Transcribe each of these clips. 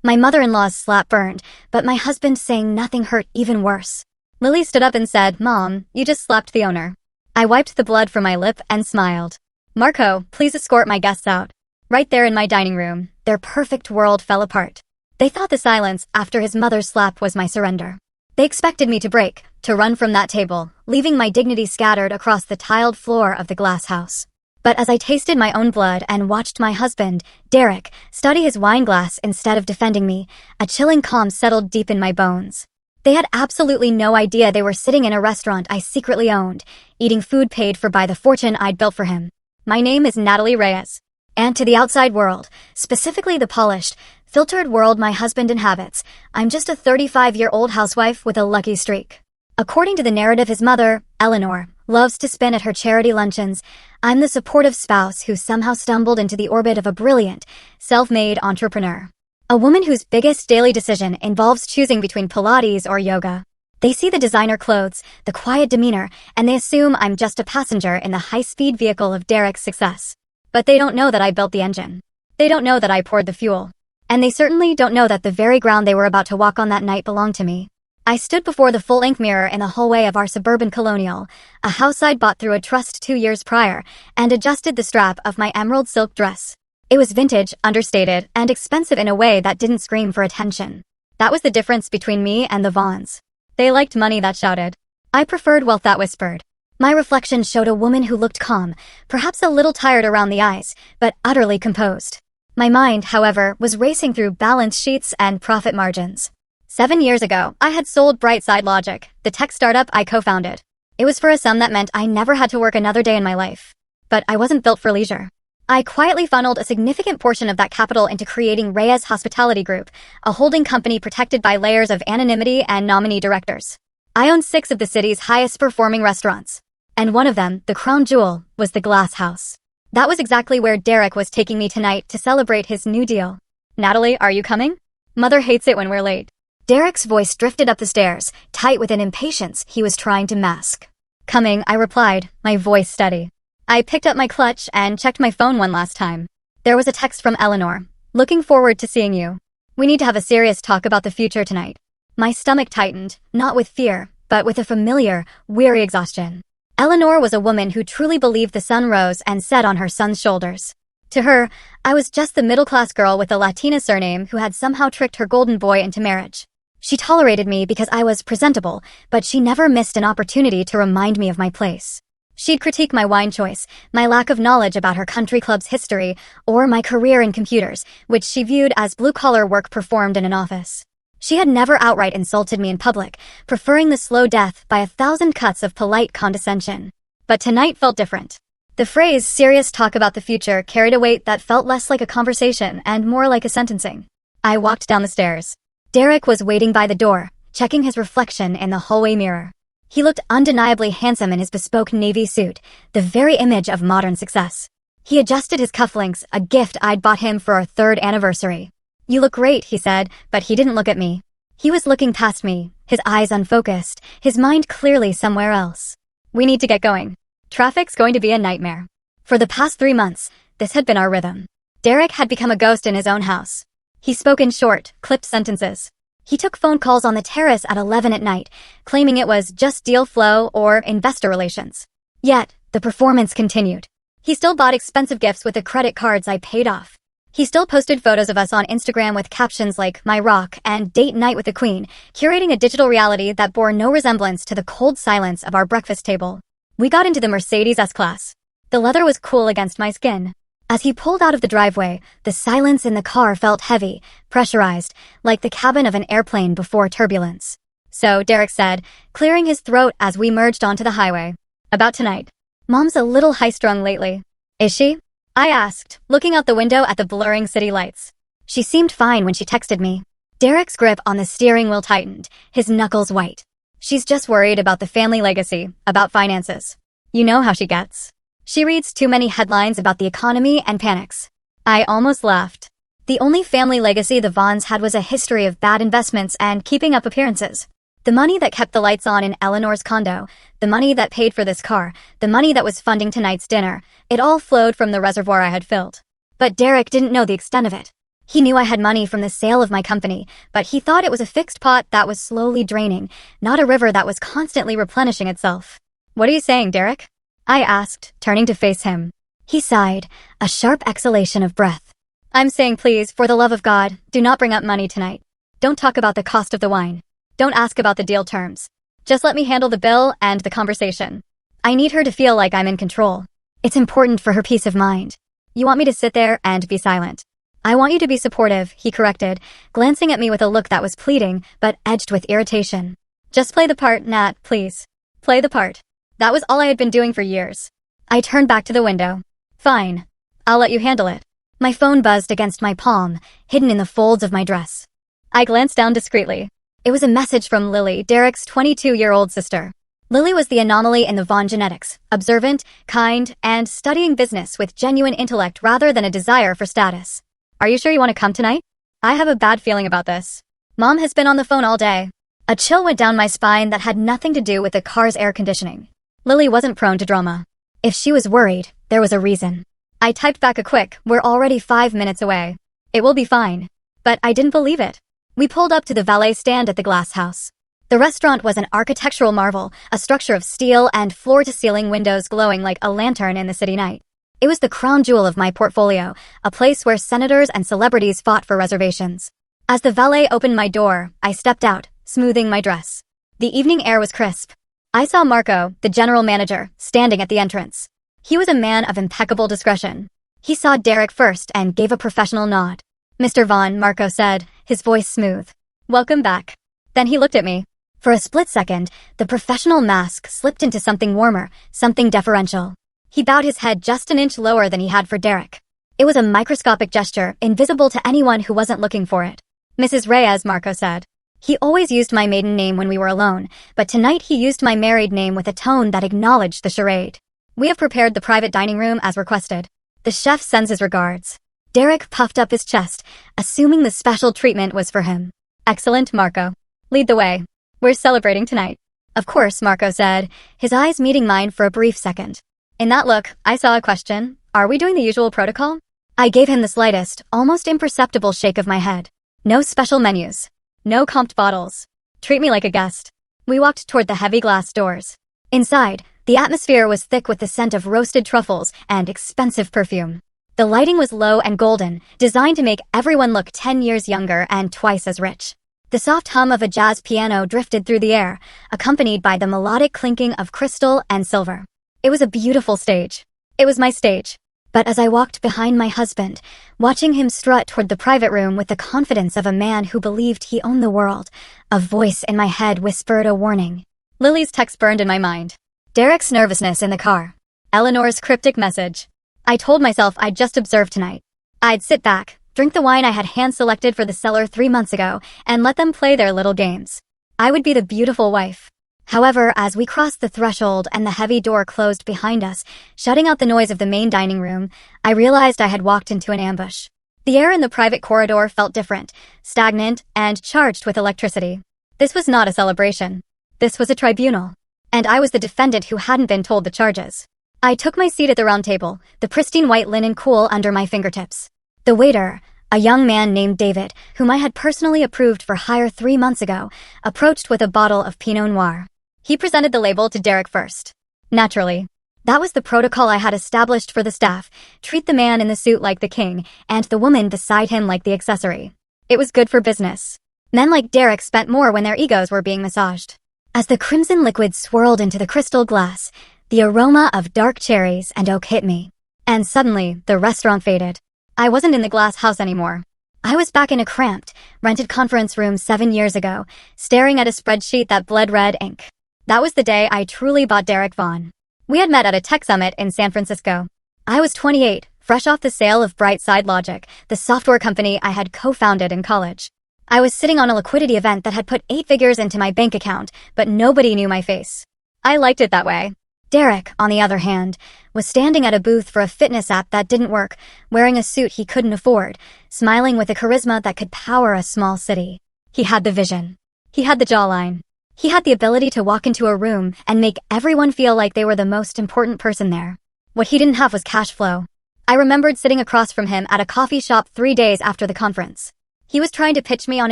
My mother-in-law's slap burned, but my husband saying nothing hurt even worse. Lily stood up and said, "Mom, you just slapped the owner." I wiped the blood from my lip and smiled. "Marco, please escort my guests out." Right there in my dining room, their perfect world fell apart. They thought the silence after his mother's slap was my surrender. They expected me to break, to run from that table, leaving my dignity scattered across the tiled floor of the glass house. But as I tasted my own blood and watched my husband, Derek, study his wine glass instead of defending me, a chilling calm settled deep in my bones. They had absolutely no idea they were sitting in a restaurant I secretly owned, eating food paid for by the fortune I'd built for him. My name is Natalie Reyes. And to the outside world, specifically the polished, filtered world my husband inhabits, I'm just a 35-year-old housewife with a lucky streak. According to the narrative his mother, Eleanor, loves to spin at her charity luncheons, I'm the supportive spouse who somehow stumbled into the orbit of a brilliant, self-made entrepreneur. A woman whose biggest daily decision involves choosing between Pilates or yoga. They see the designer clothes, the quiet demeanor, and they assume I'm just a passenger in the high-speed vehicle of Derek's success. But they don't know that I built the engine. They don't know that I poured the fuel. And they certainly don't know that the very ground they were about to walk on that night belonged to me. I stood before the full-length mirror in the hallway of our suburban colonial, a house I'd bought through a trust 2 years prior, and adjusted the strap of my emerald silk dress. It was vintage, understated, and expensive in a way that didn't scream for attention. That was the difference between me and the Vaughns. They liked money that shouted. I preferred wealth that whispered. My reflection showed a woman who looked calm, perhaps a little tired around the eyes, but utterly composed. My mind, however, was racing through balance sheets and profit margins. 7 years ago, I had sold Brightside Logic, the tech startup I co-founded. It was for a sum that meant I never had to work another day in my life. But I wasn't built for leisure. I quietly funneled a significant portion of that capital into creating Reyes Hospitality Group, a holding company protected by layers of anonymity and nominee directors. I own 6 of the city's highest-performing restaurants. And one of them, the crown jewel, was the Glass House. That was exactly where Derek was taking me tonight to celebrate his new deal. "Natalie, are you coming? Mother hates it when we're late." Derek's voice drifted up the stairs, tight with an impatience he was trying to mask. "Coming," I replied, my voice steady. I picked up my clutch and checked my phone one last time. There was a text from Eleanor. "Looking forward to seeing you. We need to have a serious talk about the future tonight." My stomach tightened, not with fear, but with a familiar, weary exhaustion. Eleanor was a woman who truly believed the sun rose and set on her son's shoulders. To her, I was just the middle-class girl with a Latina surname who had somehow tricked her golden boy into marriage. She tolerated me because I was presentable, but she never missed an opportunity to remind me of my place. She'd critique my wine choice, my lack of knowledge about her country club's history, or my career in computers, which she viewed as blue-collar work performed in an office. She had never outright insulted me in public, preferring the slow death by 1,000 cuts of polite condescension. But tonight felt different. The phrase "serious talk about the future" carried a weight that felt less like a conversation and more like a sentencing. I walked down the stairs. Derek was waiting by the door, checking his reflection in the hallway mirror. He looked undeniably handsome in his bespoke navy suit, the very image of modern success. He adjusted his cufflinks, a gift I'd bought him for our 3rd anniversary. "You look great," he said, but he didn't look at me. He was looking past me, his eyes unfocused, his mind clearly somewhere else. "We need to get going. Traffic's going to be a nightmare." For the past 3 months, this had been our rhythm. Derek had become a ghost in his own house. He spoke in short, clipped sentences. He took phone calls on the terrace at 11 at night, claiming it was just deal flow or investor relations. Yet, the performance continued. He still bought expensive gifts with the credit cards I paid off. He still posted photos of us on Instagram with captions like "My Rock" and "Date Night with the Queen," curating a digital reality that bore no resemblance to the cold silence of our breakfast table. We got into the Mercedes S-Class. The leather was cool against my skin. As he pulled out of the driveway, the silence in the car felt heavy, pressurized, like the cabin of an airplane before turbulence. "So," Derek said, clearing his throat as we merged onto the highway. "About tonight. Mom's a little high-strung lately." "Is she?" I asked, looking out the window at the blurring city lights. She seemed fine when she texted me. Derek's grip on the steering wheel tightened, his knuckles white. "She's just worried about the family legacy, about finances. You know how she gets. She reads too many headlines about the economy and panics." I almost laughed. The only family legacy the Vaughns had was a history of bad investments and keeping up appearances. The money that kept the lights on in Eleanor's condo, the money that paid for this car, the money that was funding tonight's dinner, it all flowed from the reservoir I had filled. But Derek didn't know the extent of it. He knew I had money from the sale of my company, but he thought it was a fixed pot that was slowly draining, not a river that was constantly replenishing itself. "What are you saying, Derek?" I asked, turning to face him. He sighed, a sharp exhalation of breath. "I'm saying please, for the love of God, do not bring up money tonight. Don't talk about the cost of the wine. Don't ask about the deal terms. Just let me handle the bill and the conversation. I need her to feel like I'm in control. It's important for her peace of mind. You want me to sit there and be silent?" "I want you to be supportive," he corrected, glancing at me with a look that was pleading, but edged with irritation. "Just play the part, Nat, please. Play the part." That was all I had been doing for years. I turned back to the window. "Fine. I'll let you handle it." My phone buzzed against my palm, hidden in the folds of my dress. I glanced down discreetly. It was a message from Lily, Derek's 22-year-old sister. Lily was the anomaly in the Vaughn genetics, observant, kind, and studying business with genuine intellect rather than a desire for status. "Are you sure you want to come tonight? I have a bad feeling about this. Mom has been on the phone all day." A chill went down my spine that had nothing to do with the car's air conditioning. Lily wasn't prone to drama. If she was worried, there was a reason. I typed back a quick, "We're already 5 minutes away. It will be fine." But I didn't believe it. We pulled up to the valet stand at the glass house. The restaurant was an architectural marvel, a structure of steel and floor-to-ceiling windows glowing like a lantern in the city night. It was the crown jewel of my portfolio, a place where senators and celebrities fought for reservations. As the valet opened my door, I stepped out, smoothing my dress. The evening air was crisp. I saw Marco, the general manager, standing at the entrance. He was a man of impeccable discretion. He saw Derek first and gave a professional nod. "Mr. Vaughn," Marco said, his voice smooth. "Welcome back." Then he looked at me. For a split second, the professional mask slipped into something warmer, something deferential. He bowed his head just an inch lower than he had for Derek. It was a microscopic gesture, invisible to anyone who wasn't looking for it. "Mrs. Reyes," Marco said. He always used my maiden name when we were alone, but tonight he used my married name with a tone that acknowledged the charade. "We have prepared the private dining room as requested. The chef sends his regards." Derek puffed up his chest, assuming the special treatment was for him. "Excellent, Marco. Lead the way. We're celebrating tonight." "Of course," Marco said, his eyes meeting mine for a brief second. In that look, I saw a question. "Are we doing the usual protocol?" I gave him the slightest, almost imperceptible shake of my head. "No special menus. No comped bottles. Treat me like a guest." We walked toward the heavy glass doors. Inside, the atmosphere was thick with the scent of roasted truffles and expensive perfume. The lighting was low and golden, designed to make everyone look 10 years younger and twice as rich. The soft hum of a jazz piano drifted through the air, accompanied by the melodic clinking of crystal and silver. It was a beautiful stage. It was my stage. But as I walked behind my husband, watching him strut toward the private room with the confidence of a man who believed he owned the world, a voice in my head whispered a warning. Lily's text burned in my mind. Derek's nervousness in the car. Eleanor's cryptic message. I told myself I'd just observe tonight. I'd sit back, drink the wine I had hand-selected for the cellar 3 months ago, and let them play their little games. I would be the beautiful wife. However, as we crossed the threshold and the heavy door closed behind us, shutting out the noise of the main dining room, I realized I had walked into an ambush. The air in the private corridor felt different, stagnant, and charged with electricity. This was not a celebration. This was a tribunal. And I was the defendant who hadn't been told the charges. I took my seat at the round table, the pristine white linen cool under my fingertips. The waiter, a young man named David, whom I had personally approved for hire 3 months ago, approached with a bottle of Pinot Noir. He presented the label to Derek first. Naturally. That was the protocol I had established for the staff, treat the man in the suit like the king, and the woman beside him like the accessory. It was good for business. Men like Derek spent more when their egos were being massaged. As the crimson liquid swirled into the crystal glass, the aroma of dark cherries and oak hit me. And suddenly, the restaurant faded. I wasn't in the glass house anymore. I was back in a cramped, rented conference room 7 years ago, staring at a spreadsheet that bled red ink. That was the day I truly bought Derek Vaughn. We had met at a tech summit in San Francisco. I was 28, fresh off the sale of Brightside Logic, the software company I had co-founded in college. I was sitting on a liquidity event that had put 8 figures into my bank account, but nobody knew my face. I liked it that way. Derek, on the other hand, was standing at a booth for a fitness app that didn't work, wearing a suit he couldn't afford, smiling with a charisma that could power a small city. He had the vision. He had the jawline. He had the ability to walk into a room and make everyone feel like they were the most important person there. What he didn't have was cash flow. I remembered sitting across from him at a coffee shop 3 days after the conference. He was trying to pitch me on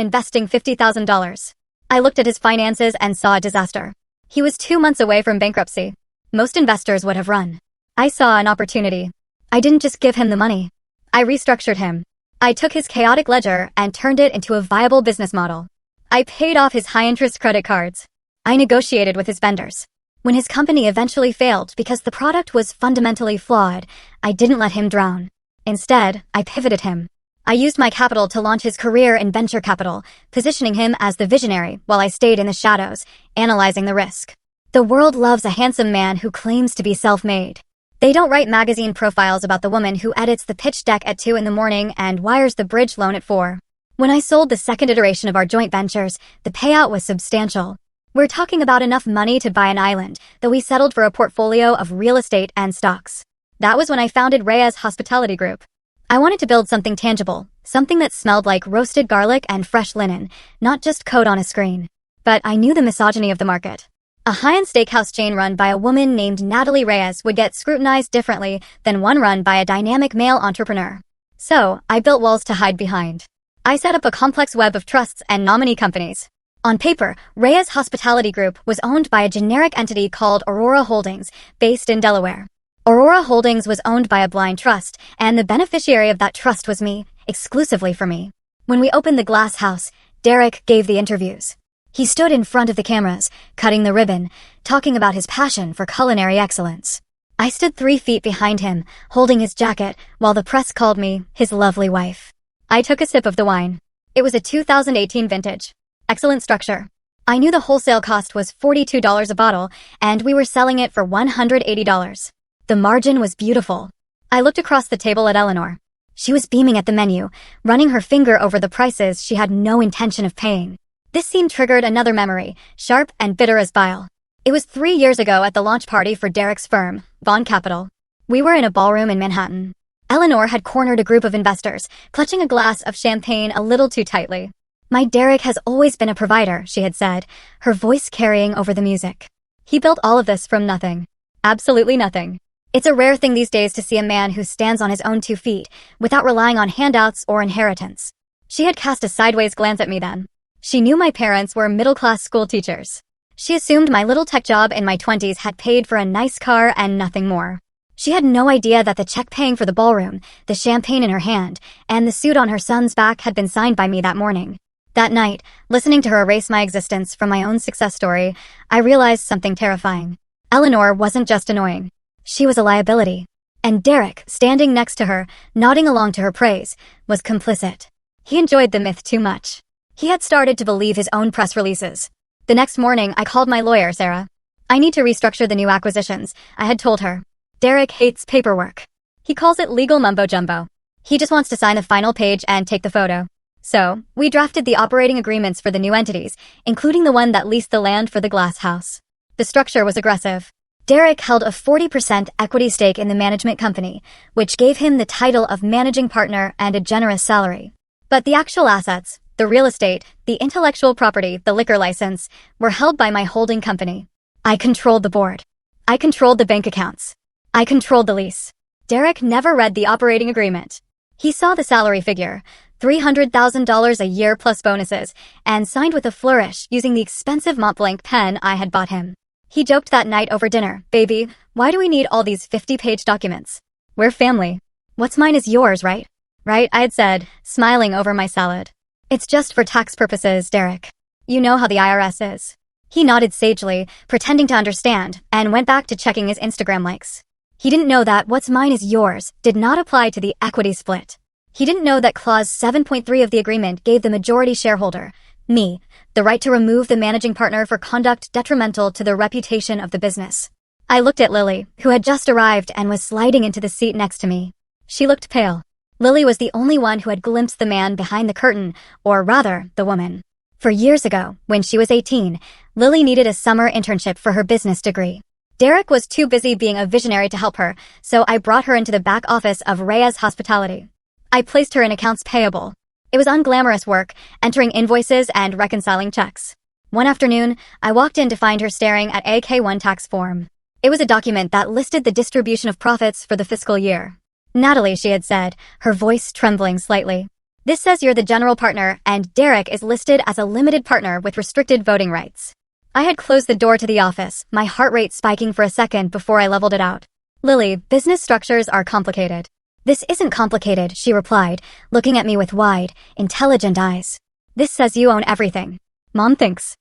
investing $50,000. I looked at his finances and saw a disaster. He was 2 months away from bankruptcy. Most investors would have run. I saw an opportunity. I didn't just give him the money. I restructured him. I took his chaotic ledger and turned it into a viable business model. I paid off his high-interest credit cards. I negotiated with his vendors. When his company eventually failed because the product was fundamentally flawed, I didn't let him drown. Instead, I pivoted him. I used my capital to launch his career in venture capital, positioning him as the visionary while I stayed in the shadows, analyzing the risk. The world loves a handsome man who claims to be self-made. They don't write magazine profiles about the woman who edits the pitch deck at 2 in the morning and wires the bridge loan at 4. When I sold the second iteration of our joint ventures, the payout was substantial. We're talking about enough money to buy an island, though we settled for a portfolio of real estate and stocks. That was when I founded Reyes Hospitality Group. I wanted to build something tangible, something that smelled like roasted garlic and fresh linen, not just code on a screen. But I knew the misogyny of the market. A high-end steakhouse chain run by a woman named Natalie Reyes would get scrutinized differently than one run by a dynamic male entrepreneur. So, I built walls to hide behind. I set up a complex web of trusts and nominee companies. On paper, Reyes Hospitality Group was owned by a generic entity called Aurora Holdings, based in Delaware. Aurora Holdings was owned by a blind trust, and the beneficiary of that trust was me, exclusively for me. When we opened the glass house, Derek gave the interviews. He stood in front of the cameras, cutting the ribbon, talking about his passion for culinary excellence. I stood 3 feet behind him, holding his jacket, while the press called me his lovely wife. I took a sip of the wine. It was a 2018 vintage. Excellent structure. I knew the wholesale cost was $42 a bottle, and we were selling it for $180. The margin was beautiful. I looked across the table at Eleanor. She was beaming at the menu, running her finger over the prices she had no intention of paying. This scene triggered another memory, sharp and bitter as bile. It was 3 years ago at the launch party for Derek's firm, Vaughn Capital. We were in a ballroom in Manhattan. Eleanor had cornered a group of investors, clutching a glass of champagne a little too tightly. My Derek has always been a provider, she had said, her voice carrying over the music. He built all of this from nothing. Absolutely nothing. It's a rare thing these days to see a man who stands on his own 2 feet, without relying on handouts or inheritance. She had cast a sideways glance at me then. She knew my parents were middle-class school teachers. She assumed my little tech job in my 20s had paid for a nice car and nothing more. She had no idea that the check paying for the ballroom, the champagne in her hand, and the suit on her son's back had been signed by me that morning. That night, listening to her erase my existence from my own success story, I realized something terrifying. Eleanor wasn't just annoying. She was a liability. And Derek, standing next to her, nodding along to her praise, was complicit. He enjoyed the myth too much. He had started to believe his own press releases. The next morning, I called my lawyer, Sarah. I need to restructure the new acquisitions, I had told her. Derek hates paperwork. He calls it legal mumbo-jumbo. He just wants to sign the final page and take the photo. So, we drafted the operating agreements for the new entities, including the one that leased the land for the glass house. The structure was aggressive. Derek held a 40% equity stake in the management company, which gave him the title of managing partner and a generous salary. But the actual assets, the real estate, the intellectual property, the liquor license, were held by my holding company. I controlled the board. I controlled the bank accounts. I controlled the lease. Derek never read the operating agreement. He saw the salary figure, $300,000 a year plus bonuses, and signed with a flourish using the expensive Montblanc pen I had bought him. He joked that night over dinner, "Baby, why do we need all these 50-page documents? We're family. What's mine is yours, right?" "Right," I had said, smiling over my salad. "It's just for tax purposes, Derek. You know how the IRS is." He nodded sagely, pretending to understand, and went back to checking his Instagram likes. He didn't know that "what's mine is yours" did not apply to the equity split. He didn't know that Clause 7.3 of the agreement gave the majority shareholder, me, the right to remove the managing partner for conduct detrimental to the reputation of the business. I looked at Lily, who had just arrived and was sliding into the seat next to me. She looked pale. Lily was the only one who had glimpsed the man behind the curtain, or rather, the woman. For years ago, when she was 18, Lily needed a summer internship for her business degree. Derek was too busy being a visionary to help her, so I brought her into the back office of Reyes Hospitality. I placed her in accounts payable. It was unglamorous work, entering invoices and reconciling checks. One afternoon, I walked in to find her staring at a K-1 tax form. It was a document that listed the distribution of profits for the fiscal year. Natalie, she had said, her voice trembling slightly. This says you're the general partner and Derek is listed as a limited partner with restricted voting rights. I had closed the door to the office, my heart rate spiking for a second before I leveled it out. Lily, business structures are complicated. This isn't complicated, she replied, looking at me with wide, intelligent eyes. This says you own everything. Mom thinks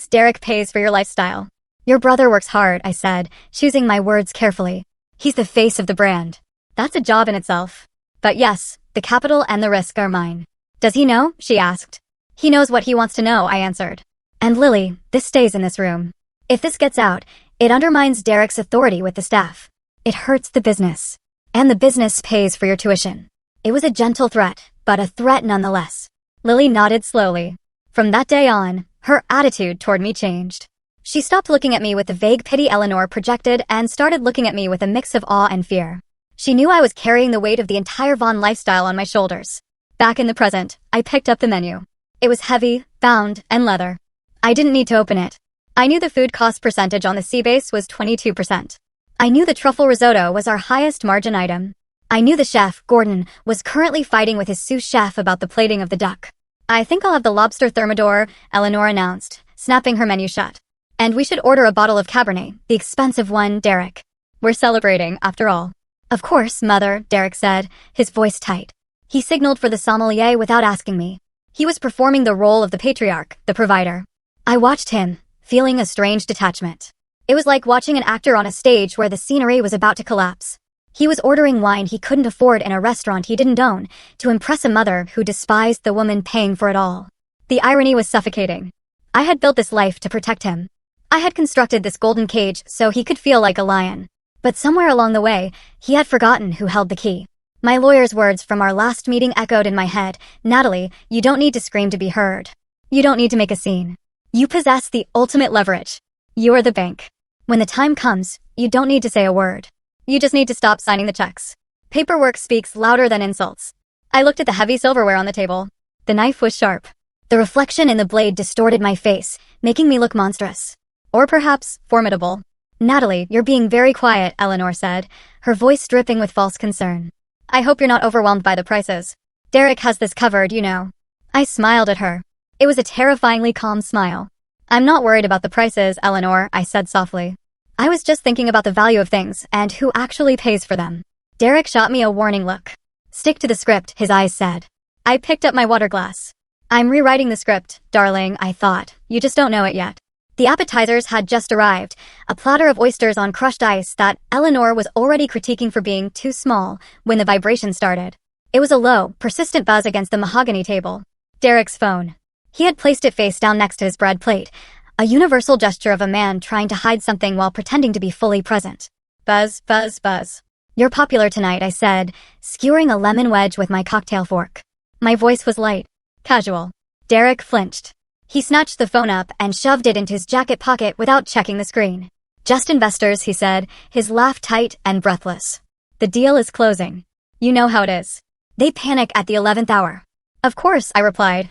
Derek pays for your lifestyle. Your brother works hard, I said, choosing my words carefully. He's the face of the brand. That's a job in itself. But yes, the capital and the risk are mine. Does he know? She asked. He knows what he wants to know, I answered. And Lily, this stays in this room. If this gets out, it undermines Derek's authority with the staff. It hurts the business. And the business pays for your tuition. It was a gentle threat, but a threat nonetheless. Lily nodded slowly. From that day on, her attitude toward me changed. She stopped looking at me with the vague pity Eleanor projected and started looking at me with a mix of awe and fear. She knew I was carrying the weight of the entire Vaughn lifestyle on my shoulders. Back in the present, I picked up the menu. It was heavy, bound, and leather. I didn't need to open it. I knew the food cost percentage on the sea base was 22%. I knew the truffle risotto was our highest margin item. I knew the chef, Gordon, was currently fighting with his sous chef about the plating of the duck. I think I'll have the lobster thermidor, Eleanor announced, snapping her menu shut. And we should order a bottle of Cabernet, the expensive one, Derek. We're celebrating, after all. Of course, Mother, Derek said, his voice tight. He signaled for the sommelier without asking me. He was performing the role of the patriarch, the provider. I watched him, feeling a strange detachment. It was like watching an actor on a stage where the scenery was about to collapse. He was ordering wine he couldn't afford in a restaurant he didn't own to impress a mother who despised the woman paying for it all. The irony was suffocating. I had built this life to protect him. I had constructed this golden cage so he could feel like a lion. But somewhere along the way, he had forgotten who held the key. My lawyer's words from our last meeting echoed in my head. Natalie, you don't need to scream to be heard. You don't need to make a scene. You possess the ultimate leverage. You are the bank. When the time comes, you don't need to say a word. You just need to stop signing the checks. Paperwork speaks louder than insults. I looked at the heavy silverware on the table. The knife was sharp. The reflection in the blade distorted my face, making me look monstrous. Or perhaps, formidable. Natalie, you're being very quiet, Eleanor said, her voice dripping with false concern. I hope you're not overwhelmed by the prices. Derek has this covered, you know. I smiled at her. It was a terrifyingly calm smile. I'm not worried about the prices, Eleanor, I said softly. I was just thinking about the value of things and who actually pays for them. Derek shot me a warning look. Stick to the script, his eyes said. I picked up my water glass. I'm rewriting the script, darling, I thought. You just don't know it yet. The appetizers had just arrived, a platter of oysters on crushed ice that Eleanor was already critiquing for being too small when the vibration started. It was a low, persistent buzz against the mahogany table. Derek's phone. He had placed it face down next to his bread plate, a universal gesture of a man trying to hide something while pretending to be fully present. Buzz, buzz, buzz. You're popular tonight, I said, skewering a lemon wedge with my cocktail fork. My voice was light, casual. Derek flinched. He snatched the phone up and shoved it into his jacket pocket without checking the screen. Just investors, he said, his laugh tight and breathless. The deal is closing. You know how it is. They panic at the 11th hour. Of course, I replied.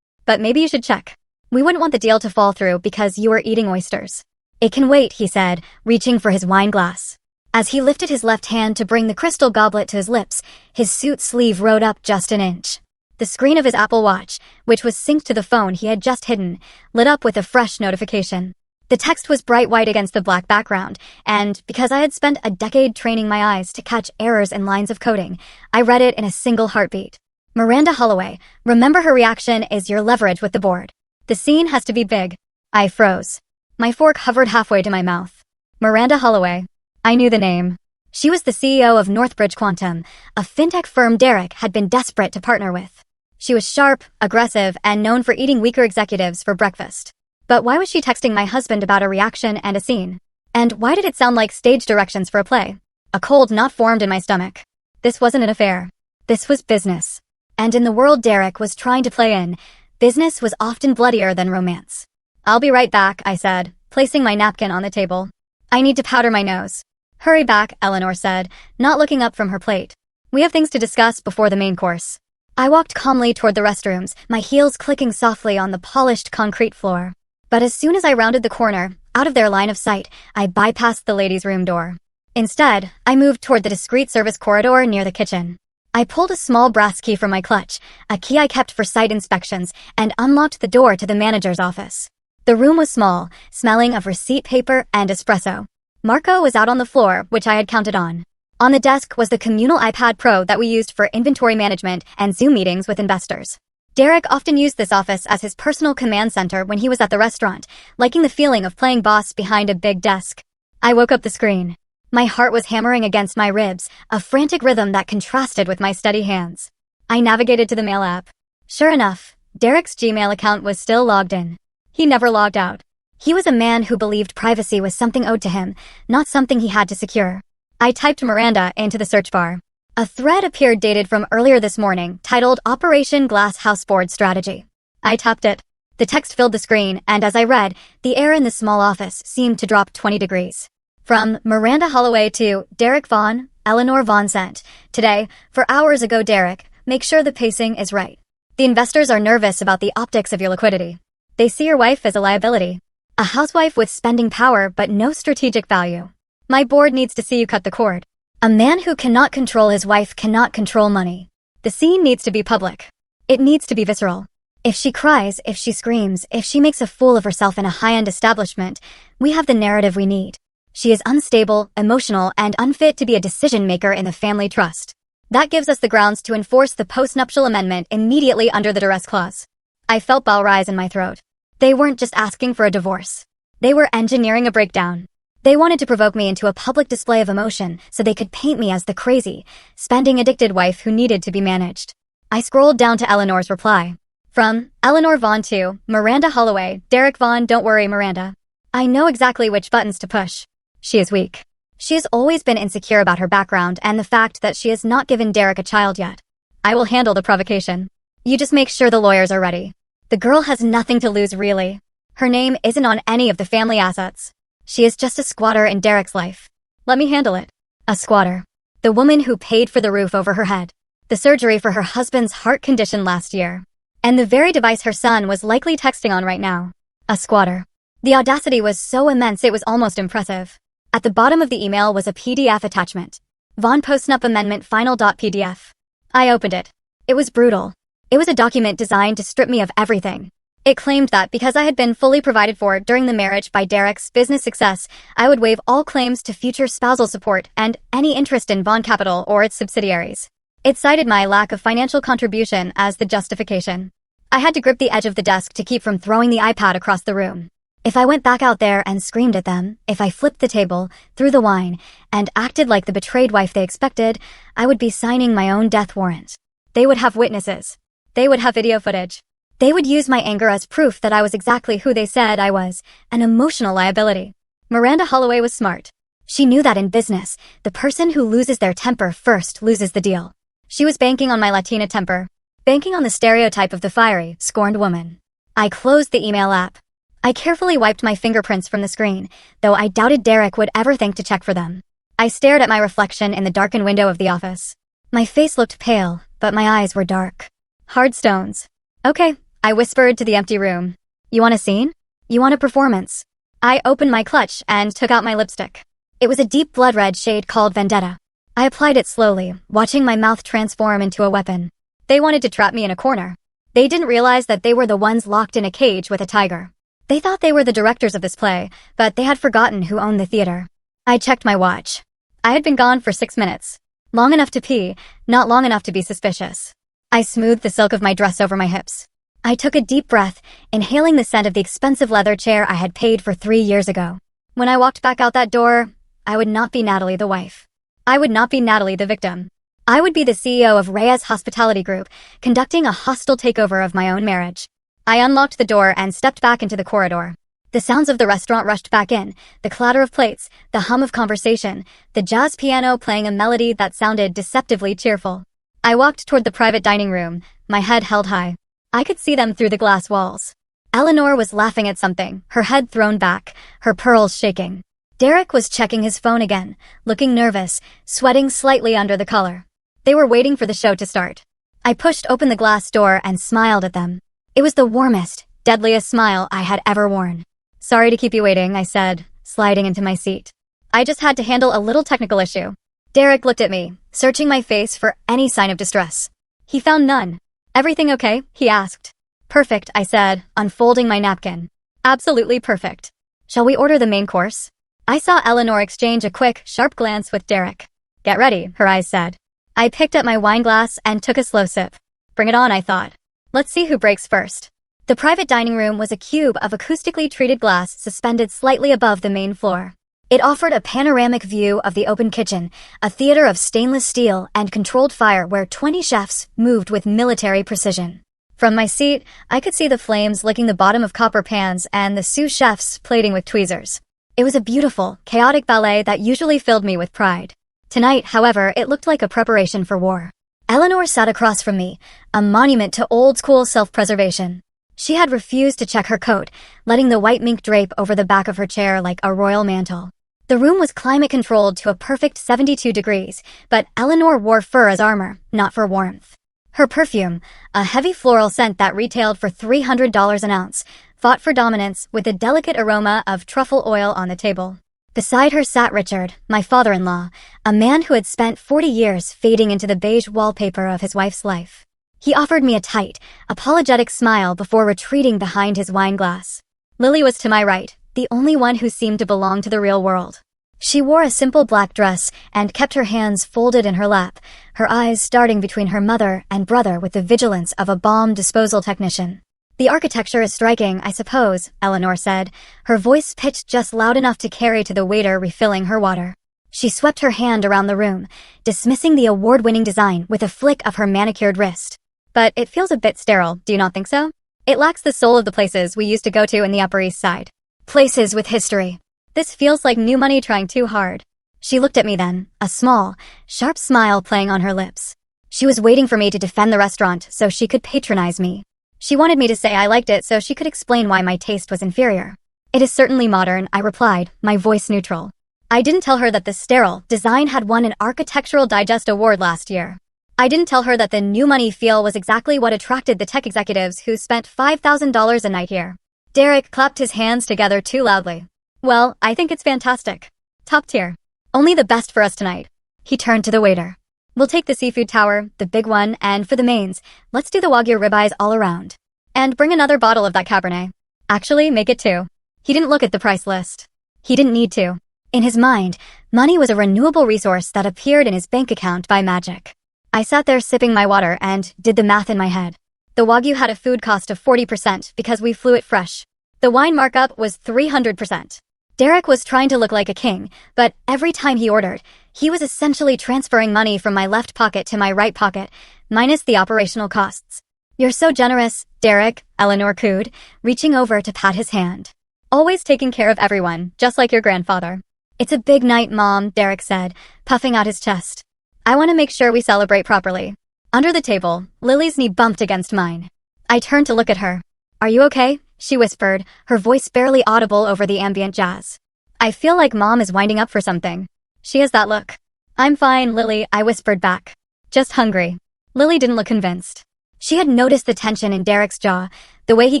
But maybe you should check. We wouldn't want the deal to fall through because you were eating oysters. It can wait, he said, reaching for his wine glass. As he lifted his left hand to bring the crystal goblet to his lips, his suit sleeve rode up just an inch. The screen of his Apple Watch, which was synced to the phone he had just hidden, lit up with a fresh notification. The text was bright white against the black background, and because I had spent a decade training my eyes to catch errors in lines of coding, I read it in a single heartbeat. Miranda Holloway, remember her reaction is your leverage with the board. The scene has to be big. I froze. My fork hovered halfway to my mouth. Miranda Holloway. I knew the name. She was the CEO of Northbridge Quantum, a fintech firm Derek had been desperate to partner with. She was sharp, aggressive, and known for eating weaker executives for breakfast. But why was she texting my husband about a reaction and a scene? And why did it sound like stage directions for a play? A cold knot formed in my stomach. This wasn't an affair. This was business. And in the world Derek was trying to play in, business was often bloodier than romance. I'll be right back, I said, placing my napkin on the table. I need to powder my nose. Hurry back, Eleanor said, not looking up from her plate. We have things to discuss before the main course. I walked calmly toward the restrooms, my heels clicking softly on the polished concrete floor. But as soon as I rounded the corner, out of their line of sight, I bypassed the ladies' room door. Instead, I moved toward the discreet service corridor near the kitchen. I pulled a small brass key from my clutch, a key I kept for site inspections, and unlocked the door to the manager's office. The room was small, smelling of receipt paper and espresso. Marco was out on the floor, which I had counted on. On the desk was the communal iPad Pro that we used for inventory management and Zoom meetings with investors. Derek often used this office as his personal command center when he was at the restaurant, liking the feeling of playing boss behind a big desk. I woke up the screen. My heart was hammering against my ribs, a frantic rhythm that contrasted with my steady hands. I navigated to the mail app. Sure enough, Derek's Gmail account was still logged in. He never logged out. He was a man who believed privacy was something owed to him, not something he had to secure. I typed Miranda into the search bar. A thread appeared dated from earlier this morning, titled Operation Glass Houseboard Strategy. I tapped it. The text filled the screen, and as I read, the air in the small office seemed to drop 20 degrees. From Miranda Holloway to Derek Vaughn, Eleanor Vaughn sent. Today, for hours ago Derek, make sure the pacing is right. The investors are nervous about the optics of your liquidity. They see your wife as a liability. A housewife with spending power but no strategic value. My board needs to see you cut the cord. A man who cannot control his wife cannot control money. The scene needs to be public. It needs to be visceral. If she cries, if she screams, if she makes a fool of herself in a high-end establishment, we have the narrative we need. She is unstable, emotional, and unfit to be a decision-maker in the family trust. That gives us the grounds to enforce the post-nuptial amendment immediately under the duress clause. I felt bile rise in my throat. They weren't just asking for a divorce. They were engineering a breakdown. They wanted to provoke me into a public display of emotion so they could paint me as the crazy, spending-addicted wife who needed to be managed. I scrolled down to Eleanor's reply. From Eleanor Vaughn to Miranda Holloway, Derek Vaughn, don't worry, Miranda. I know exactly which buttons to push. She is weak. She has always been insecure about her background and the fact that she has not given Derek a child yet. I will handle the provocation. You just make sure the lawyers are ready. The girl has nothing to lose, really. Her name isn't on any of the family assets. She is just a squatter in Derek's life. Let me handle it. A squatter. The woman who paid for the roof over her head, the surgery for her husband's heart condition last year, and the very device her son was likely texting on right now. A squatter. The audacity was so immense it was almost impressive. At the bottom of the email was a PDF attachment. Vaughn Postnup Amendment Final.pdf. I opened it. It was brutal. It was a document designed to strip me of everything. It claimed that because I had been fully provided for during the marriage by Derek's business success, I would waive all claims to future spousal support and any interest in Vaughn Capital or its subsidiaries. It cited my lack of financial contribution as the justification. I had to grip the edge of the desk to keep from throwing the iPad across the room. If I went back out there and screamed at them, if I flipped the table, threw the wine, and acted like the betrayed wife they expected, I would be signing my own death warrant. They would have witnesses. They would have video footage. They would use my anger as proof that I was exactly who they said I was, an emotional liability. Miranda Holloway was smart. She knew that in business, the person who loses their temper first loses the deal. She was banking on my Latina temper, banking on the stereotype of the fiery, scorned woman. I closed the email app. I carefully wiped my fingerprints from the screen, though I doubted Derek would ever think to check for them. I stared at my reflection in the darkened window of the office. My face looked pale, but my eyes were dark. Hard stones. Okay, I whispered to the empty room. You want a scene? You want a performance? I opened my clutch and took out my lipstick. It was a deep blood red shade called Vendetta. I applied it slowly, watching my mouth transform into a weapon. They wanted to trap me in a corner. They didn't realize that they were the ones locked in a cage with a tiger. They thought they were the directors of this play, but they had forgotten who owned the theater. I checked my watch. I had been gone for 6 minutes. Long enough to pee, not long enough to be suspicious. I smoothed the silk of my dress over my hips. I took a deep breath, inhaling the scent of the expensive leather chair I had paid for 3 years ago. When I walked back out that door, I would not be Natalie the wife. I would not be Natalie the victim. I would be the CEO of Reyes Hospitality Group, conducting a hostile takeover of my own marriage. I unlocked the door and stepped back into the corridor. The sounds of the restaurant rushed back in, the clatter of plates, the hum of conversation, the jazz piano playing a melody that sounded deceptively cheerful. I walked toward the private dining room, my head held high. I could see them through the glass walls. Eleanor was laughing at something, her head thrown back, her pearls shaking. Derek was checking his phone again, looking nervous, sweating slightly under the collar. They were waiting for the show to start. I pushed open the glass door and smiled at them. It was the warmest, deadliest smile I had ever worn. Sorry to keep you waiting, I said, sliding into my seat. I just had to handle a little technical issue. Derek looked at me, searching my face for any sign of distress. He found none. Everything okay? He asked. Perfect, I said, unfolding my napkin. Absolutely perfect. Shall we order the main course? I saw Eleanor exchange a quick, sharp glance with Derek. Get ready, her eyes said. I picked up my wine glass and took a slow sip. Bring it on, I thought. Let's see who breaks first. The private dining room was a cube of acoustically treated glass suspended slightly above the main floor. It offered a panoramic view of the open kitchen, a theater of stainless steel and controlled fire where 20 chefs moved with military precision. From my seat, I could see the flames licking the bottom of copper pans and the sous chefs plating with tweezers. It was a beautiful, chaotic ballet that usually filled me with pride. Tonight, however, it looked like a preparation for war. Eleanor sat across from me, a monument to old-school self-preservation. She had refused to check her coat, letting the white mink drape over the back of her chair like a royal mantle. The room was climate-controlled to a perfect 72 degrees, but Eleanor wore fur as armor, not for warmth. Her perfume, a heavy floral scent that retailed for $300 an ounce, fought for dominance with the delicate aroma of truffle oil on the table. Beside her sat Richard, my father-in-law, a man who had spent 40 years fading into the beige wallpaper of his wife's life. He offered me a tight, apologetic smile before retreating behind his wine glass. Lily was to my right, the only one who seemed to belong to the real world. She wore a simple black dress and kept her hands folded in her lap, her eyes darting between her mother and brother with the vigilance of a bomb disposal technician. The architecture is striking, I suppose, Eleanor said, her voice pitched just loud enough to carry to the waiter refilling her water. She swept her hand around the room, dismissing the award-winning design with a flick of her manicured wrist. But it feels a bit sterile, do you not think so? It lacks the soul of the places we used to go to in the Upper East Side. Places with history. This feels like new money trying too hard. She looked at me then, a small, sharp smile playing on her lips. She was waiting for me to defend the restaurant so she could patronize me. She wanted me to say I liked it so she could explain why my taste was inferior. It is certainly modern, I replied, my voice neutral. I didn't tell her that the sterile design had won an Architectural Digest award last year. I didn't tell her that the new money feel was exactly what attracted the tech executives who spent $5,000 a night here. Derek clapped his hands together too loudly. Well, I think it's fantastic. Top tier. Only the best for us tonight. He turned to the waiter. We'll take the seafood tower, the big one, and for the mains, let's do the Wagyu ribeyes all around. And bring another bottle of that Cabernet. Actually, make it two. He didn't look at the price list. He didn't need to. In his mind, money was a renewable resource that appeared in his bank account by magic. I sat there sipping my water and did the math in my head. The Wagyu had a food cost of 40% because we flew it fresh. The wine markup was 300%. Derek was trying to look like a king, but every time he ordered, he was essentially transferring money from my left pocket to my right pocket, minus the operational costs. You're so generous, Derek, Eleanor cooed, reaching over to pat his hand. Always taking care of everyone, just like your grandfather. It's a big night, Mom, Derek said, puffing out his chest. I want to make sure we celebrate properly. Under the table, Lily's knee bumped against mine. I turned to look at her. Are you okay? She whispered, her voice barely audible over the ambient jazz. I feel like Mom is winding up for something. She has that look. I'm fine, Lily, I whispered back. Just hungry. Lily didn't look convinced. She had noticed the tension in Derek's jaw, the way he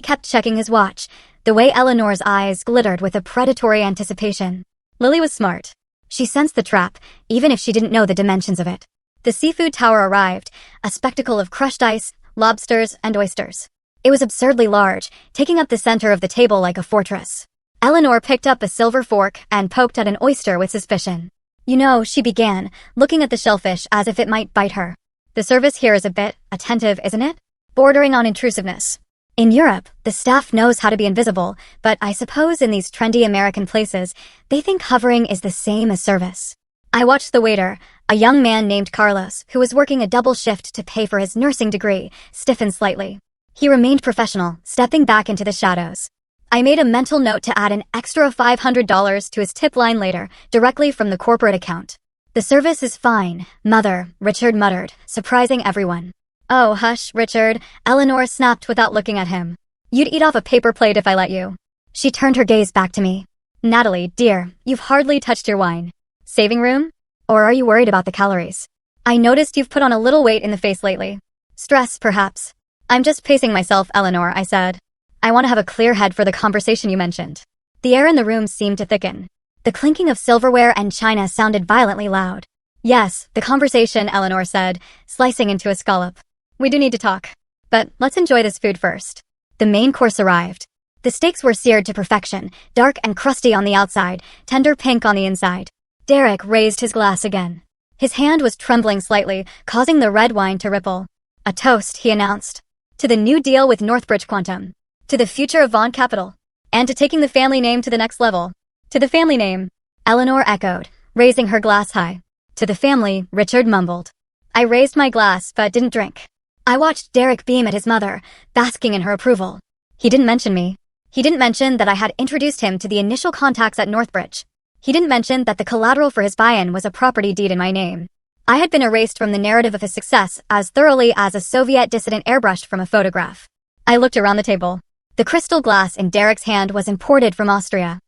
kept checking his watch, the way Eleanor's eyes glittered with a predatory anticipation. Lily was smart. She sensed the trap, even if she didn't know the dimensions of it. The seafood tower arrived, a spectacle of crushed ice, lobsters, and oysters. It was absurdly large, taking up the center of the table like a fortress. Eleanor picked up a silver fork and poked at an oyster with suspicion. You know, she began, looking at the shellfish as if it might bite her. The service here is a bit attentive, isn't it? Bordering on intrusiveness. In Europe, the staff knows how to be invisible, but I suppose in these trendy American places, they think hovering is the same as service. I watched the waiter, a young man named Carlos, who was working a double shift to pay for his nursing degree, stiffen slightly. He remained professional, stepping back into the shadows. I made a mental note to add an extra $500 to his tip line later, directly from the corporate account. The service is fine, Mother, Richard muttered, surprising everyone. Oh, hush, Richard, Eleanor snapped without looking at him. You'd eat off a paper plate if I let you. She turned her gaze back to me. Natalie, dear, you've hardly touched your wine. Saving room? Or are you worried about the calories? I noticed you've put on a little weight in the face lately. Stress, perhaps. I'm just pacing myself, Eleanor, I said. I want to have a clear head for the conversation you mentioned. The air in the room seemed to thicken. The clinking of silverware and china sounded violently loud. Yes, the conversation, Eleanor said, slicing into a scallop. We do need to talk. But let's enjoy this food first. The main course arrived. The steaks were seared to perfection, dark and crusty on the outside, tender pink on the inside. Derek raised his glass again. His hand was trembling slightly, causing the red wine to ripple. A toast, he announced. To the new deal with Northbridge Quantum. To the future of Vaughn Capital. And to taking the family name to the next level. To the family name, Eleanor echoed, raising her glass high. To the family, Richard mumbled. I raised my glass, but didn't drink. I watched Derek beam at his mother, basking in her approval. He didn't mention me. He didn't mention that I had introduced him to the initial contacts at Northbridge. He didn't mention that the collateral for his buy-in was a property deed in my name. I had been erased from the narrative of his success as thoroughly as a Soviet dissident airbrushed from a photograph. I looked around the table. The crystal glass in Derek's hand was imported from Austria.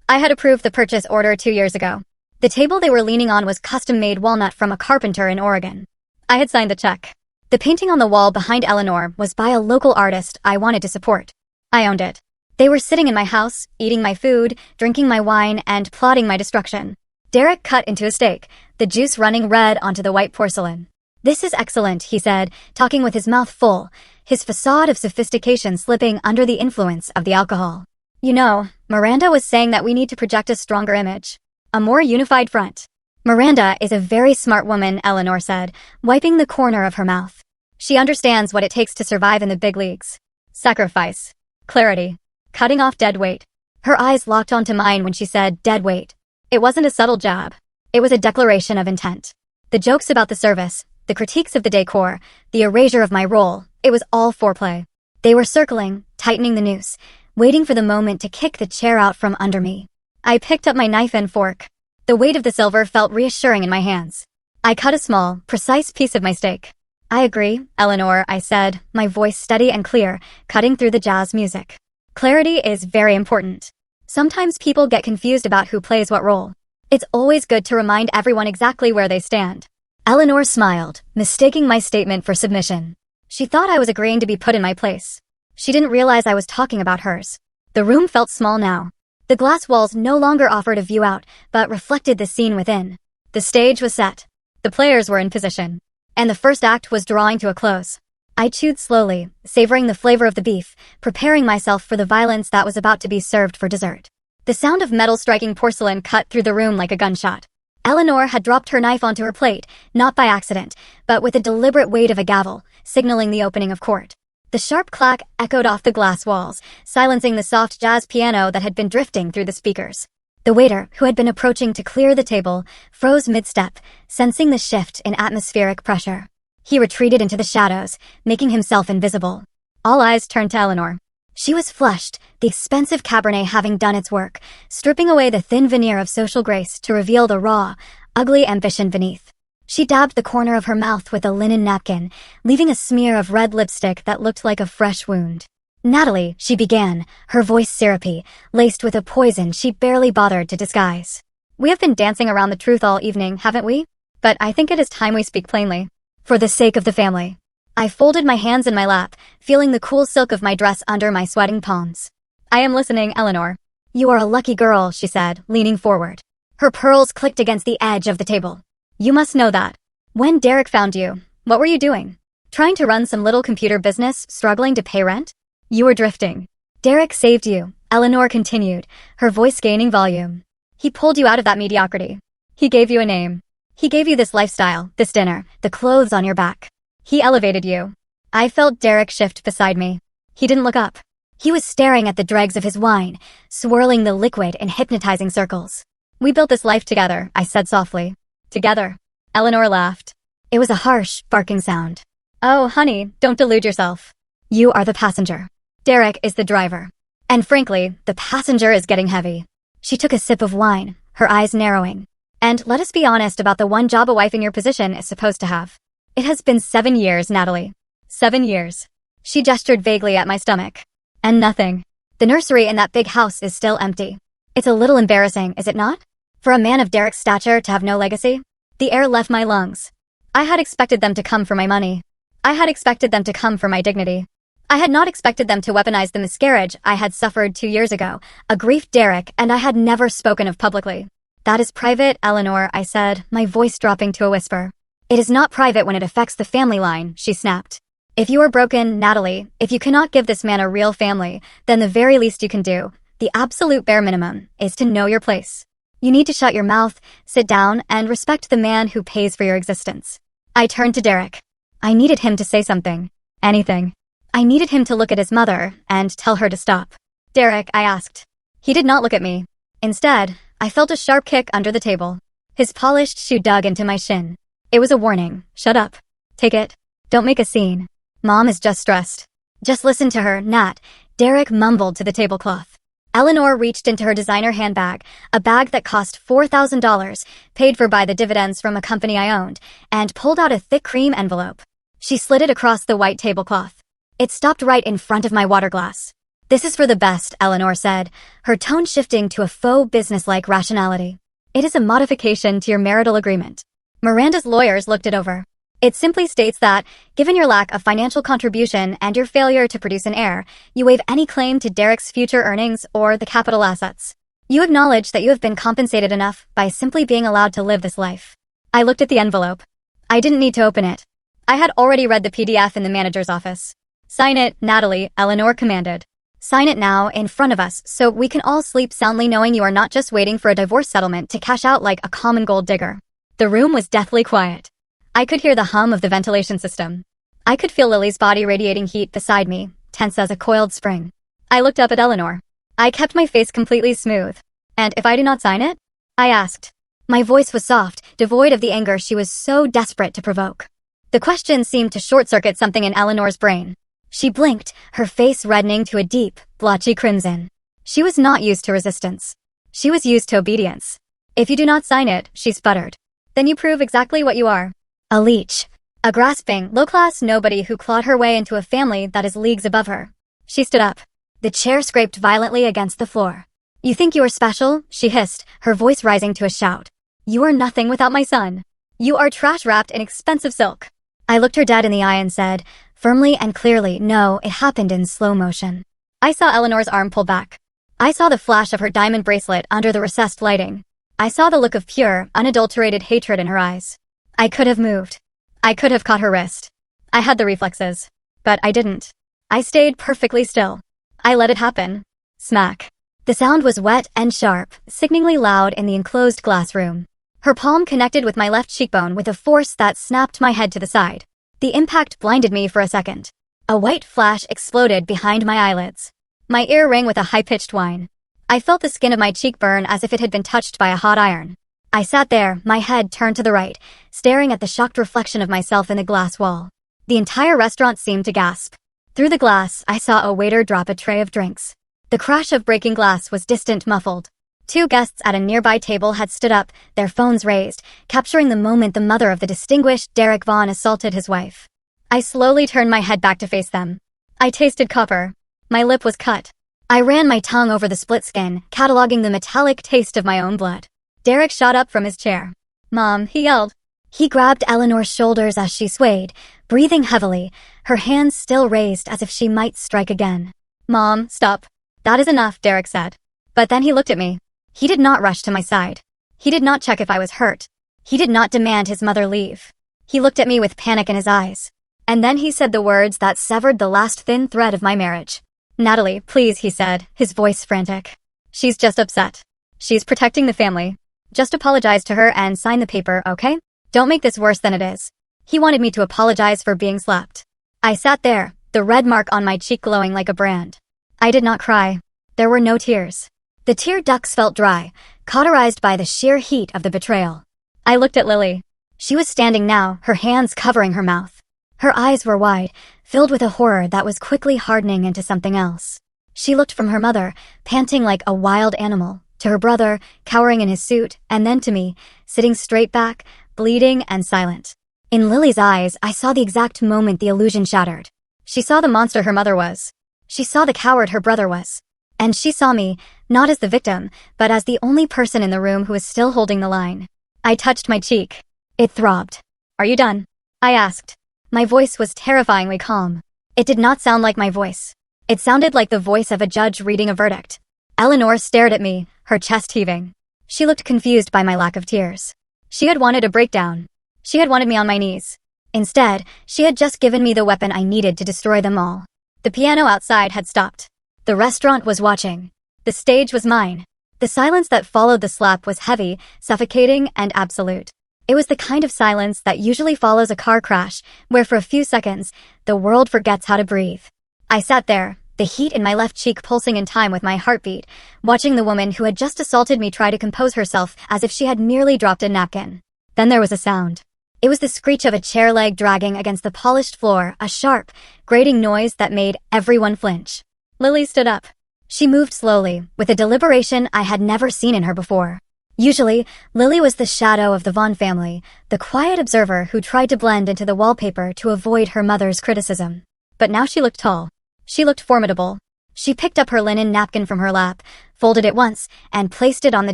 I had approved the purchase order 2 years ago. The table they were leaning on was custom-made walnut from a carpenter in Oregon. I had signed the check. The painting on the wall behind Eleanor was by a local artist I wanted to support. I owned it. They were sitting in my house, eating my food, drinking my wine, and plotting my destruction. Derek cut into a steak, the juice running red onto the white porcelain. This is excellent, he said, talking with his mouth full, his facade of sophistication slipping under the influence of the alcohol. You know, Miranda was saying that we need to project a stronger image. A more unified front. Miranda is a very smart woman, Eleanor said, wiping the corner of her mouth. She understands what it takes to survive in the big leagues. Sacrifice. Clarity. Cutting off dead weight. Her eyes locked onto mine when she said dead weight. It wasn't a subtle jab. It was a declaration of intent. The jokes about the service, the critiques of the decor, the erasure of my role, it was all foreplay. They were circling, tightening the noose, waiting for the moment to kick the chair out from under me. I picked up my knife and fork. The weight of the silver felt reassuring in my hands. I cut a small, precise piece of my steak. I agree, Eleanor, I said, my voice steady and clear, cutting through the jazz music. Clarity is very important. Sometimes people get confused about who plays what role. It's always good to remind everyone exactly where they stand. Eleanor smiled, mistaking my statement for submission. She thought I was agreeing to be put in my place. She didn't realize I was talking about hers. The room felt small now. The glass walls no longer offered a view out, but reflected the scene within. The stage was set. The players were in position. And the first act was drawing to a close. I chewed slowly, savoring the flavor of the beef, preparing myself for the violence that was about to be served for dessert. The sound of metal striking porcelain cut through the room like a gunshot. Eleanor had dropped her knife onto her plate, not by accident, but with the deliberate weight of a gavel, signaling the opening of court. The sharp clack echoed off the glass walls, silencing the soft jazz piano that had been drifting through the speakers. The waiter, who had been approaching to clear the table, froze mid-step, sensing the shift in atmospheric pressure. He retreated into the shadows, making himself invisible. All eyes turned to Eleanor. She was flushed, the expensive Cabernet having done its work, stripping away the thin veneer of social grace to reveal the raw, ugly ambition beneath. She dabbed the corner of her mouth with a linen napkin, leaving a smear of red lipstick that looked like a fresh wound. Natalie, she began, her voice syrupy, laced with a poison she barely bothered to disguise. We have been dancing around the truth all evening, haven't we? But I think it is time we speak plainly. For the sake of the family. I folded my hands in my lap, feeling the cool silk of my dress under my sweating palms. I am listening, Eleanor. You are a lucky girl, she said, leaning forward. Her pearls clicked against the edge of the table. You must know that. When Derek found you, what were you doing? Trying to run some little computer business, struggling to pay rent? You were drifting. Derek saved you, Eleanor continued, her voice gaining volume. He pulled you out of that mediocrity. He gave you a name. He gave you this lifestyle, this dinner, the clothes on your back. He elevated you. I felt Derek shift beside me. He didn't look up. He was staring at the dregs of his wine, swirling the liquid in hypnotizing circles. We built this life together, I said softly. Together. Eleanor laughed. It was a harsh, barking sound. Oh, honey, don't delude yourself. You are the passenger. Derek is the driver. And frankly, the passenger is getting heavy. She took a sip of wine, her eyes narrowing. And let us be honest about the one job a wife in your position is supposed to have. It has been 7 years, Natalie. 7 years. She gestured vaguely at my stomach. And nothing. The nursery in that big house is still empty. It's a little embarrassing, is it not? For a man of Derek's stature to have no legacy? The air left my lungs. I had expected them to come for my money. I had expected them to come for my dignity. I had not expected them to weaponize the miscarriage I had suffered 2 years ago, a grief Derek and I had never spoken of publicly. That is private, Eleanor, I said, my voice dropping to a whisper. It is not private when it affects the family line, she snapped. If you are broken, Natalie, if you cannot give this man a real family, then the very least you can do, the absolute bare minimum, is to know your place. You need to shut your mouth, sit down, and respect the man who pays for your existence. I turned to Derek. I needed him to say something. Anything. I needed him to look at his mother and tell her to stop. Derek, I asked. He did not look at me. Instead, I felt a sharp kick under the table. His polished shoe dug into my shin. It was a warning. Shut up. Take it. Don't make a scene. Mom is just stressed. Just listen to her, Nat, Derek mumbled to the tablecloth. Eleanor reached into her designer handbag, a bag that cost $4,000, paid for by the dividends from a company I owned, and pulled out a thick cream envelope. She slid it across the white tablecloth. It stopped right in front of my water glass. This is for the best, Eleanor said, her tone shifting to a faux business-like rationality. It is a modification to your marital agreement. Miranda's lawyers looked it over. It simply states that, given your lack of financial contribution and your failure to produce an heir, you waive any claim to Derek's future earnings or the capital assets. You acknowledge that you have been compensated enough by simply being allowed to live this life. I looked at the envelope. I didn't need to open it. I had already read the PDF in the manager's office. Sign it, Natalie, Eleanor commanded. Sign it now, in front of us, so we can all sleep soundly knowing you are not just waiting for a divorce settlement to cash out like a common gold digger. The room was deathly quiet. I could hear the hum of the ventilation system. I could feel Lily's body radiating heat beside me, tense as a coiled spring. I looked up at Eleanor. I kept my face completely smooth. And if I do not sign it? I asked. My voice was soft, devoid of the anger she was so desperate to provoke. The question seemed to short-circuit something in Eleanor's brain. She blinked, her face reddening to a deep, blotchy crimson. She was not used to resistance. She was used to obedience. If you do not sign it, she sputtered, then you prove exactly what you are. A leech. A grasping, low-class nobody who clawed her way into a family that is leagues above her. She stood up. The chair scraped violently against the floor. You think you are special? She hissed, her voice rising to a shout. You are nothing without my son. You are trash wrapped in expensive silk. I looked her dead in the eye and said, firmly and clearly, no, it happened in slow motion. I saw Eleanor's arm pull back. I saw the flash of her diamond bracelet under the recessed lighting. I saw the look of pure, unadulterated hatred in her eyes. I could have moved. I could have caught her wrist. I had the reflexes. But I didn't. I stayed perfectly still. I let it happen. Smack. The sound was wet and sharp, sickeningly loud in the enclosed glass room. Her palm connected with my left cheekbone with a force that snapped my head to the side. The impact blinded me for a second. A white flash exploded behind my eyelids. My ear rang with a high-pitched whine. I felt the skin of my cheek burn as if it had been touched by a hot iron. I sat there, my head turned to the right, staring at the shocked reflection of myself in the glass wall. The entire restaurant seemed to gasp. Through the glass, I saw a waiter drop a tray of drinks. The crash of breaking glass was distant, muffled. 2 guests at a nearby table had stood up, their phones raised, capturing the moment the mother of the distinguished Derek Vaughn assaulted his wife. I slowly turned my head back to face them. I tasted copper. My lip was cut. I ran my tongue over the split skin, cataloging the metallic taste of my own blood. Derek shot up from his chair. Mom, he yelled. He grabbed Eleanor's shoulders as she swayed, breathing heavily, her hands still raised as if she might strike again. Mom, stop. That is enough, Derek said. But then he looked at me. He did not rush to my side. He did not check if I was hurt. He did not demand his mother leave. He looked at me with panic in his eyes. And then he said the words that severed the last thin thread of my marriage. Natalie, please, he said, his voice frantic. She's just upset. She's protecting the family. Just apologize to her and sign the paper, okay? Don't make this worse than it is. He wanted me to apologize for being slapped. I sat there, the red mark on my cheek glowing like a brand. I did not cry. There were no tears. The tear ducts felt dry, cauterized by the sheer heat of the betrayal. I looked at Lily. She was standing now, her hands covering her mouth. Her eyes were wide, filled with a horror that was quickly hardening into something else. She looked from her mother, panting like a wild animal, to her brother, cowering in his suit, and then to me, sitting straight back, bleeding and silent. In Lily's eyes, I saw the exact moment the illusion shattered. She saw the monster her mother was. She saw the coward her brother was. And she saw me, not as the victim, but as the only person in the room who was still holding the line. I touched my cheek. It throbbed. Are you done? I asked. My voice was terrifyingly calm. It did not sound like my voice. It sounded like the voice of a judge reading a verdict. Eleanor stared at me, her chest heaving. She looked confused by my lack of tears. She had wanted a breakdown. She had wanted me on my knees. Instead, she had just given me the weapon I needed to destroy them all. The piano outside had stopped. The restaurant was watching. The stage was mine. The silence that followed the slap was heavy, suffocating, and absolute. It was the kind of silence that usually follows a car crash, where for a few seconds, the world forgets how to breathe. I sat there, the heat in my left cheek pulsing in time with my heartbeat, watching the woman who had just assaulted me try to compose herself as if she had merely dropped a napkin. Then there was a sound. It was the screech of a chair leg dragging against the polished floor, a sharp, grating noise that made everyone flinch. Lily stood up. She moved slowly, with a deliberation I had never seen in her before. Usually, Lily was the shadow of the Vaughn family, the quiet observer who tried to blend into the wallpaper to avoid her mother's criticism. But now she looked tall. She looked formidable. She picked up her linen napkin from her lap, folded it once, and placed it on the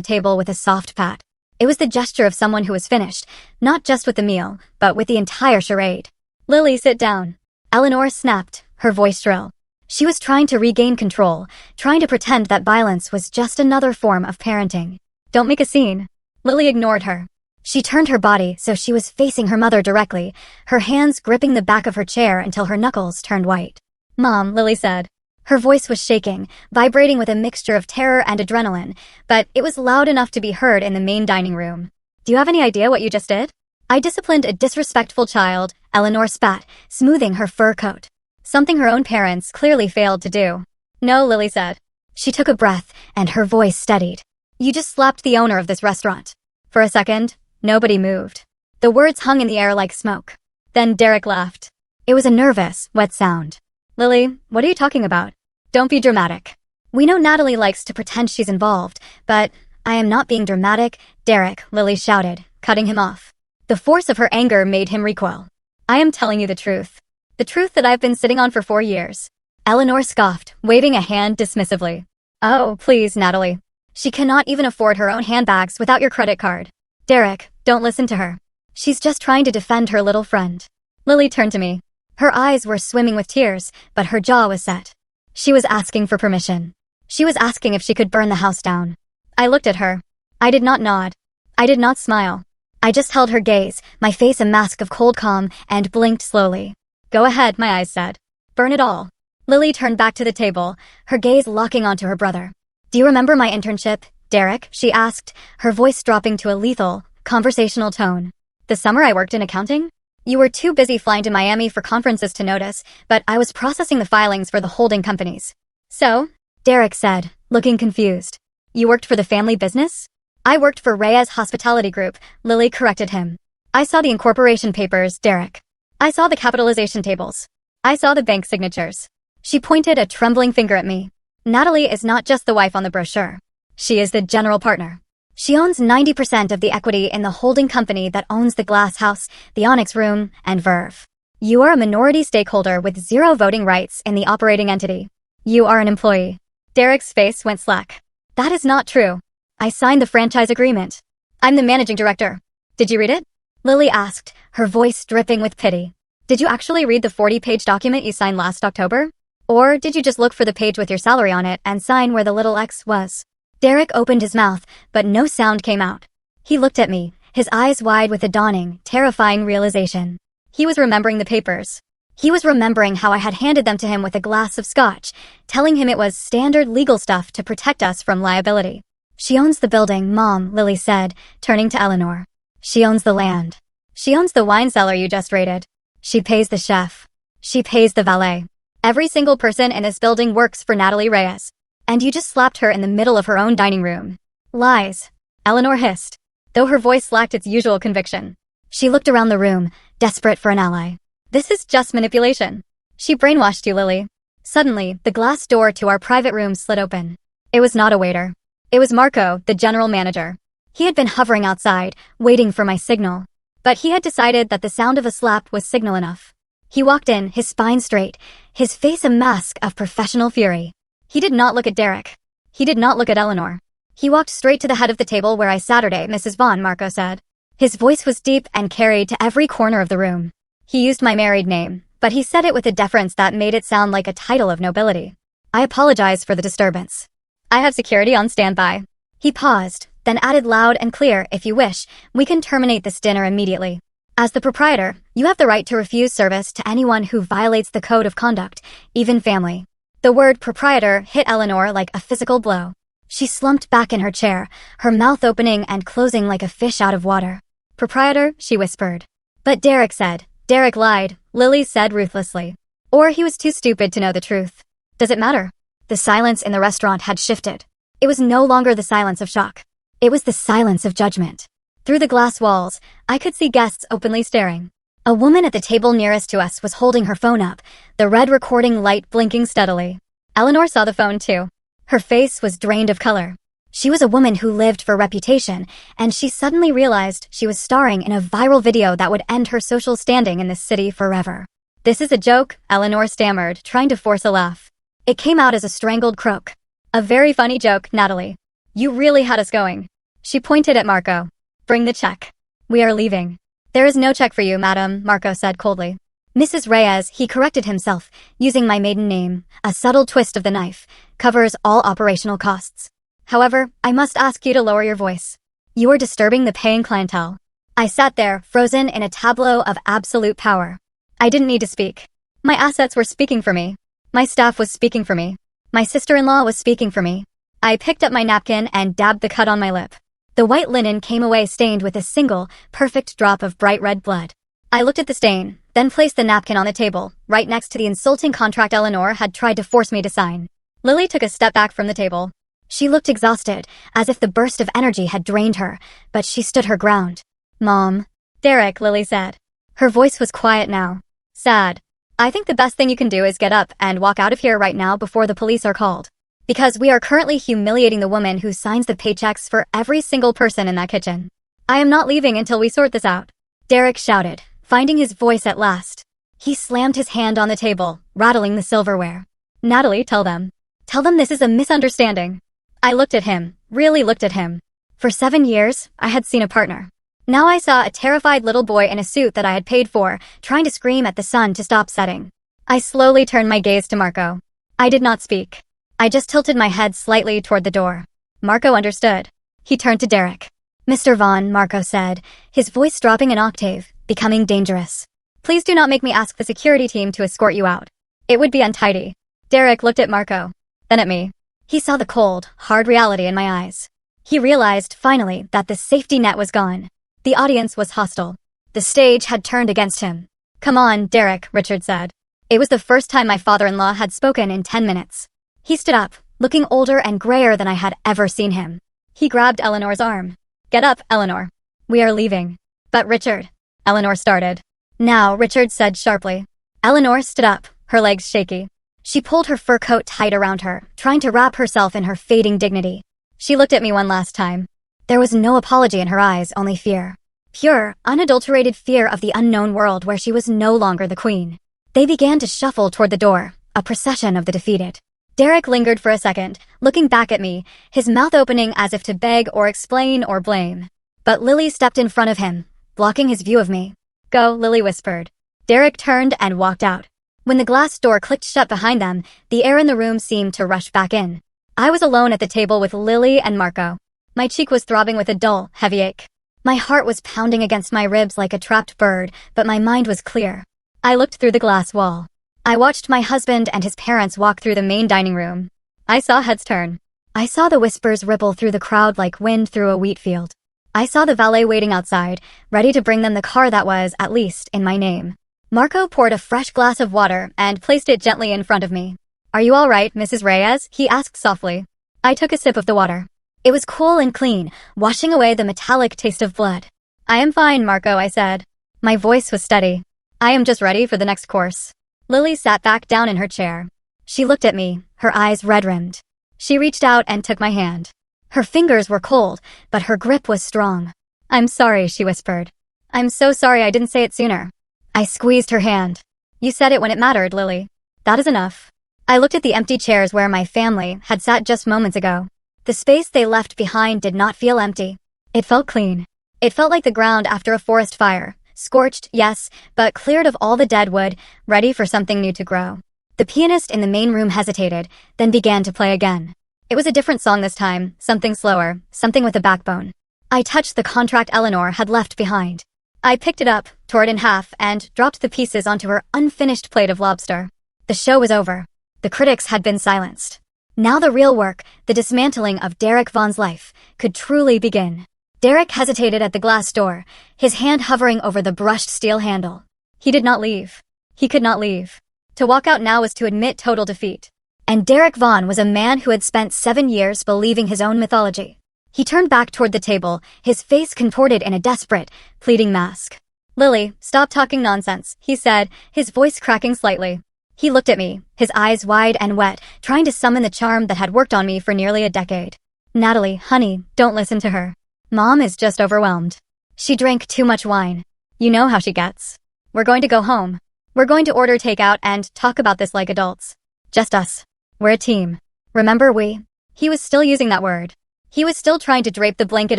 table with a soft pat. It was the gesture of someone who was finished, not just with the meal, but with the entire charade. "Lily, sit down." Eleanor snapped, her voice shrill. She was trying to regain control, trying to pretend that violence was just another form of parenting. "Don't make a scene." Lily ignored her. She turned her body so she was facing her mother directly, her hands gripping the back of her chair until her knuckles turned white. "Mom," Lily said. Her voice was shaking, vibrating with a mixture of terror and adrenaline, but it was loud enough to be heard in the main dining room. "Do you have any idea what you just did?" "I disciplined a disrespectful child," Eleanor spat, smoothing her fur coat. Something her own parents clearly failed to do. "No," Lily said. She took a breath, and her voice steadied. "You just slapped the owner of this restaurant." For a second, nobody moved. The words hung in the air like smoke. Then Derek laughed. It was a nervous, wet sound. "Lily, what are you talking about? Don't be dramatic. We know Natalie likes to pretend she's involved, but I am not being dramatic, Derek," Lily shouted, cutting him off. The force of her anger made him recoil. "I am telling you the truth. The truth that I've been sitting on for 4 years. Eleanor scoffed, waving a hand dismissively. "Oh, please, Natalie. She cannot even afford her own handbags without your credit card." "Derek, don't listen to her. She's just trying to defend her little friend." Lily turned to me. Her eyes were swimming with tears, but her jaw was set. She was asking for permission. She was asking if she could burn the house down. I looked at her. I did not nod. I did not smile. I just held her gaze, my face a mask of cold calm, and blinked slowly. "Go ahead," my eyes said. "Burn it all." Lily turned back to the table, her gaze locking onto her brother. "Do you remember my internship, Derek?" she asked, her voice dropping to a lethal, conversational tone. "The summer I worked in accounting? You were too busy flying to Miami for conferences to notice, but I was processing the filings for the holding companies." "So?" Derek said, looking confused. "You worked for the family business?" "I worked for Reyes Hospitality Group," Lily corrected him. "I saw the incorporation papers, Derek. I saw the capitalization tables. I saw the bank signatures." She pointed a trembling finger at me. "Natalie is not just the wife on the brochure. She is the general partner. She owns 90% of the equity in the holding company that owns the Glass House, the Onyx Room, and Verve. You are a minority stakeholder with 0 voting rights in the operating entity. You are an employee." Derek's face went slack. "That is not true. I signed the franchise agreement. I'm the managing director." "Did you read it?" Lily asked, her voice dripping with pity. "Did you actually read the 40-page document you signed last October? Or did you just look for the page with your salary on it and sign where the little X was?" Derek opened his mouth, but no sound came out. He looked at me, his eyes wide with a dawning, terrifying realization. He was remembering the papers. He was remembering how I had handed them to him with a glass of scotch, telling him it was standard legal stuff to protect us from liability. "She owns the building, Mom," Lily said, turning to Eleanor. "She owns the land. She owns the wine cellar you just raided. She pays the chef. She pays the valet. Every single person in this building works for Natalie Reyes. And you just slapped her in the middle of her own dining room." "Lies," Eleanor hissed, though her voice lacked its usual conviction. She looked around the room, desperate for an ally. "This is just manipulation. She brainwashed you, Lily." Suddenly, the glass door to our private room slid open. It was not a waiter. It was Marco, the general manager. He had been hovering outside, waiting for my signal. But he had decided that the sound of a slap was signal enough. He walked in, his spine straight, his face a mask of professional fury. He did not look at Derek. He did not look at Eleanor. He walked straight to the head of the table where I Saturday, Mrs. Vaughn, Marco said. His voice was deep and carried to every corner of the room. He used my married name, but he said it with a deference that made it sound like a title of nobility. I apologize for the disturbance. I have security on standby. He paused, then added loud and clear, if you wish, we can terminate this dinner immediately. As the proprietor, you have the right to refuse service to anyone who violates the code of conduct, even family. The word proprietor hit Eleanor like a physical blow. She slumped back in her chair, her mouth opening and closing like a fish out of water. Proprietor, she whispered. But Derek said. Derek lied, Lily said ruthlessly. Or he was too stupid to know the truth. Does it matter? The silence in the restaurant had shifted. It was no longer the silence of shock. It was the silence of judgment. Through the glass walls, I could see guests openly staring. A woman at the table nearest to us was holding her phone up, the red recording light blinking steadily. Eleanor saw the phone too. Her face was drained of color. She was a woman who lived for reputation, and she suddenly realized she was starring in a viral video that would end her social standing in this city forever. This is a joke, Eleanor stammered, trying to force a laugh. It came out as a strangled croak. A very funny joke, Natalie. You really had us going. She pointed at Marco. Bring the check. We are leaving. There is no check for you, madam, Marco said coldly. Mrs. Reyes, he corrected himself, using my maiden name, a subtle twist of the knife, covers all operational costs. However, I must ask you to lower your voice. You are disturbing the paying clientele. I sat there, frozen in a tableau of absolute power. I didn't need to speak. My assets were speaking for me. My staff was speaking for me. My sister-in-law was speaking for me. I picked up my napkin and dabbed the cut on my lip. The white linen came away stained with a single, perfect drop of bright red blood. I looked at the stain, then placed the napkin on the table, right next to the insulting contract Eleanor had tried to force me to sign. Lily took a step back from the table. She looked exhausted, as if the burst of energy had drained her, but she stood her ground. Mom. Derek, Lily said. Her voice was quiet now. Sad. I think the best thing you can do is get up and walk out of here right now before the police are called. Because we are currently humiliating the woman who signs the paychecks for every single person in that kitchen. I am not leaving until we sort this out. Derek shouted, finding his voice at last. He slammed his hand on the table, rattling the silverware. Natalie, tell them. Tell them this is a misunderstanding. I looked at him, really looked at him. For 7 years, I had seen a partner. Now I saw a terrified little boy in a suit that I had paid for, trying to scream at the sun to stop setting. I slowly turned my gaze to Marco. I did not speak. I just tilted my head slightly toward the door. Marco understood. He turned to Derek. Mr. Vaughn, Marco said, his voice dropping an octave, becoming dangerous. Please do not make me ask the security team to escort you out. It would be untidy. Derek looked at Marco, then at me. He saw the cold, hard reality in my eyes. He realized, finally, that the safety net was gone. The audience was hostile. The stage had turned against him. Come on, Derek, Richard said. It was the first time my father-in-law had spoken in 10 minutes. He stood up, looking older and grayer than I had ever seen him. He grabbed Eleanor's arm. Get up, Eleanor. We are leaving. But Richard, Eleanor started. Now, Richard said sharply. Eleanor stood up, her legs shaky. She pulled her fur coat tight around her, trying to wrap herself in her fading dignity. She looked at me one last time. There was no apology in her eyes, only fear. Pure, unadulterated fear of the unknown world where she was no longer the queen. They began to shuffle toward the door, a procession of the defeated. Derek lingered for a second, looking back at me, his mouth opening as if to beg or explain or blame. But Lily stepped in front of him, blocking his view of me. Go, Lily whispered. Derek turned and walked out. When the glass door clicked shut behind them, the air in the room seemed to rush back in. I was alone at the table with Lily and Marco. My cheek was throbbing with a dull, heavy ache. My heart was pounding against my ribs like a trapped bird, but my mind was clear. I looked through the glass wall. I watched my husband and his parents walk through the main dining room. I saw heads turn. I saw the whispers ripple through the crowd like wind through a wheat field. I saw the valet waiting outside, ready to bring them the car that was, at least, in my name. Marco poured a fresh glass of water and placed it gently in front of me. Are you all right, Mrs. Reyes? He asked softly. I took a sip of the water. It was cool and clean, washing away the metallic taste of blood. I am fine, Marco, I said. My voice was steady. I am just ready for the next course. Lily sat back down in her chair. She looked at me, her eyes red-rimmed. She reached out and took my hand. Her fingers were cold, but her grip was strong. I'm sorry, she whispered. I'm so sorry I didn't say it sooner. I squeezed her hand. You said it when it mattered, Lily. That is enough. I looked at the empty chairs where my family had sat just moments ago. The space they left behind did not feel empty. It felt clean. It felt like the ground after a forest fire, Scorched, yes, but cleared of all the dead wood, ready for something new to grow. The pianist in the main room hesitated, then began to play again. It was a different song this time, something slower, something with a backbone. I touched the contract Eleanor had left behind. I picked it up, tore it in half, and dropped the pieces onto her unfinished plate of lobster. The show was over. The critics had been silenced. Now the real work, the dismantling of Derek Vaughn's life, could truly begin. Derek hesitated at the glass door, his hand hovering over the brushed steel handle. He did not leave. He could not leave. To walk out now was to admit total defeat. And Derek Vaughn was a man who had spent 7 years believing his own mythology. He turned back toward the table, his face contorted in a desperate, pleading mask. "Lily, stop talking nonsense," he said, his voice cracking slightly. He looked at me, his eyes wide and wet, trying to summon the charm that had worked on me for nearly a decade. "Natalie, honey, don't listen to her. Mom is just overwhelmed. She drank too much wine. You know how she gets. We're going to go home. We're going to order takeout and talk about this like adults. Just us. We're a team. Remember we?" He was still using that word. He was still trying to drape the blanket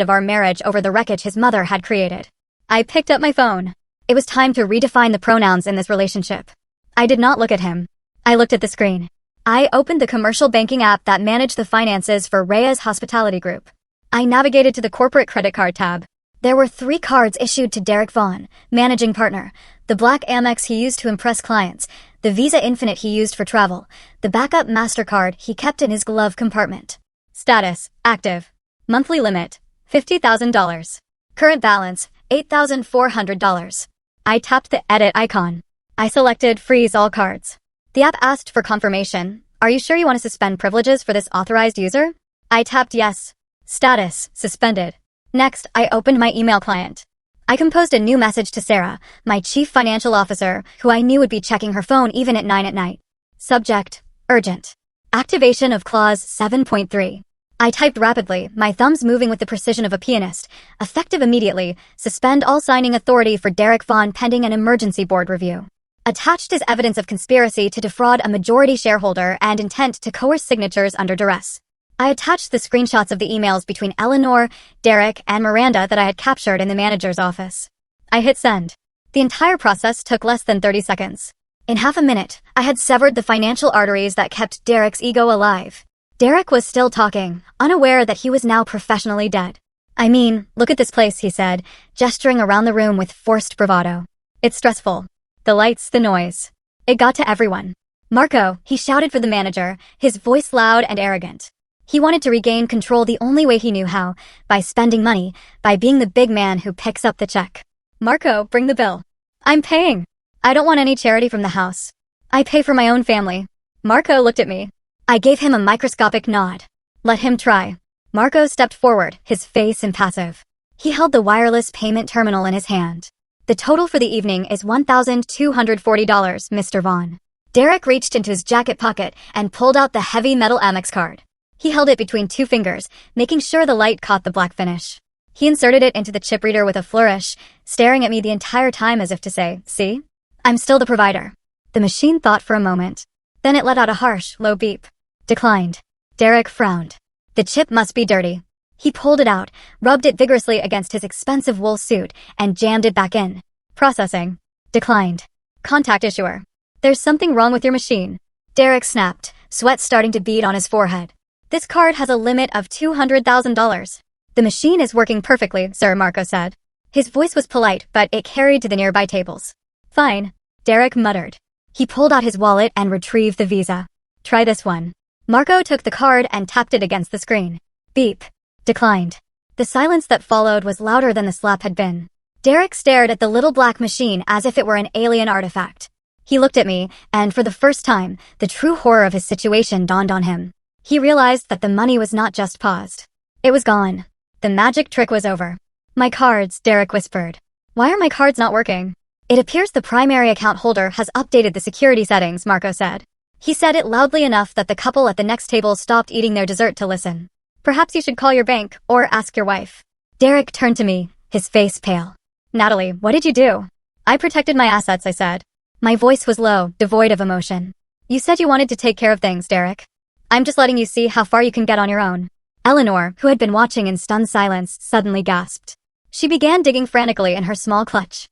of our marriage over the wreckage his mother had created. I picked up my phone. It was time to redefine the pronouns in this relationship. I did not look at him. I looked at the screen. I opened the commercial banking app that managed the finances for Reyes Hospitality Group. I navigated to the corporate credit card tab. There were 3 cards issued to Derek Vaughn, managing partner, the black Amex he used to impress clients, the Visa Infinite he used for travel, the backup MasterCard he kept in his glove compartment. Status, active. Monthly limit, $50,000. Current balance, $8,400. I tapped the edit icon. I selected freeze all cards. The app asked for confirmation. "Are you sure you want to suspend privileges for this authorized user?" I tapped yes. Status, suspended. Next, I opened my email client. I composed a new message to Sarah, my chief financial officer, who I knew would be checking her phone even at 9 at night. Subject, urgent. Activation of clause 7.3. I typed rapidly, my thumbs moving with the precision of a pianist. Effective immediately, suspend all signing authority for Derek Vaughn pending an emergency board review. Attached is evidence of conspiracy to defraud a majority shareholder and intent to coerce signatures under duress. I attached the screenshots of the emails between Eleanor, Derek, and Miranda that I had captured in the manager's office. I hit send. The entire process took less than 30 seconds. In half a minute, I had severed the financial arteries that kept Derek's ego alive. Derek was still talking, unaware that he was now professionally dead. "I mean, look at this place," he said, gesturing around the room with forced bravado. "It's stressful. The lights, the noise. It got to everyone." "Marco," he shouted for the manager, his voice loud and arrogant. He wanted to regain control the only way he knew how, by spending money, by being the big man who picks up the check. "Marco, bring the bill. I'm paying. I don't want any charity from the house. I pay for my own family." Marco looked at me. I gave him a microscopic nod. "Let him try." Marco stepped forward, his face impassive. He held the wireless payment terminal in his hand. "The total for the evening is $1,240, Mr. Vaughn." Derek reached into his jacket pocket and pulled out the heavy metal Amex card. He held it between 2 fingers, making sure the light caught the black finish. He inserted it into the chip reader with a flourish, staring at me the entire time as if to say, "See? I'm still the provider." The machine thought for a moment. Then it let out a harsh, low beep. Declined. Derek frowned. The chip must be dirty. He pulled it out, rubbed it vigorously against his expensive wool suit, and jammed it back in. Processing. Declined. Contact issuer. "There's something wrong with your machine." Derek snapped, sweat starting to bead on his forehead. "This card has a limit of $200,000. "The machine is working perfectly, sir," Marco said. His voice was polite, but it carried to the nearby tables. "Fine," Derek muttered. He pulled out his wallet and retrieved the Visa. "Try this one." Marco took the card and tapped it against the screen. Beep. Declined. The silence that followed was louder than the slap had been. Derek stared at the little black machine as if it were an alien artifact. He looked at me, and for the first time, the true horror of his situation dawned on him. He realized that the money was not just paused. It was gone. The magic trick was over. "My cards," Derek whispered. "Why are my cards not working?" "It appears the primary account holder has updated the security settings," Marco said. He said it loudly enough that the couple at the next table stopped eating their dessert to listen. "Perhaps you should call your bank, or ask your wife." Derek turned to me, his face pale. "Natalie, what did you do?" "I protected my assets," I said. My voice was low, devoid of emotion. "You said you wanted to take care of things, Derek. I'm just letting you see how far you can get on your own." Eleanor, who had been watching in stunned silence, suddenly gasped. She began digging frantically in her small clutch.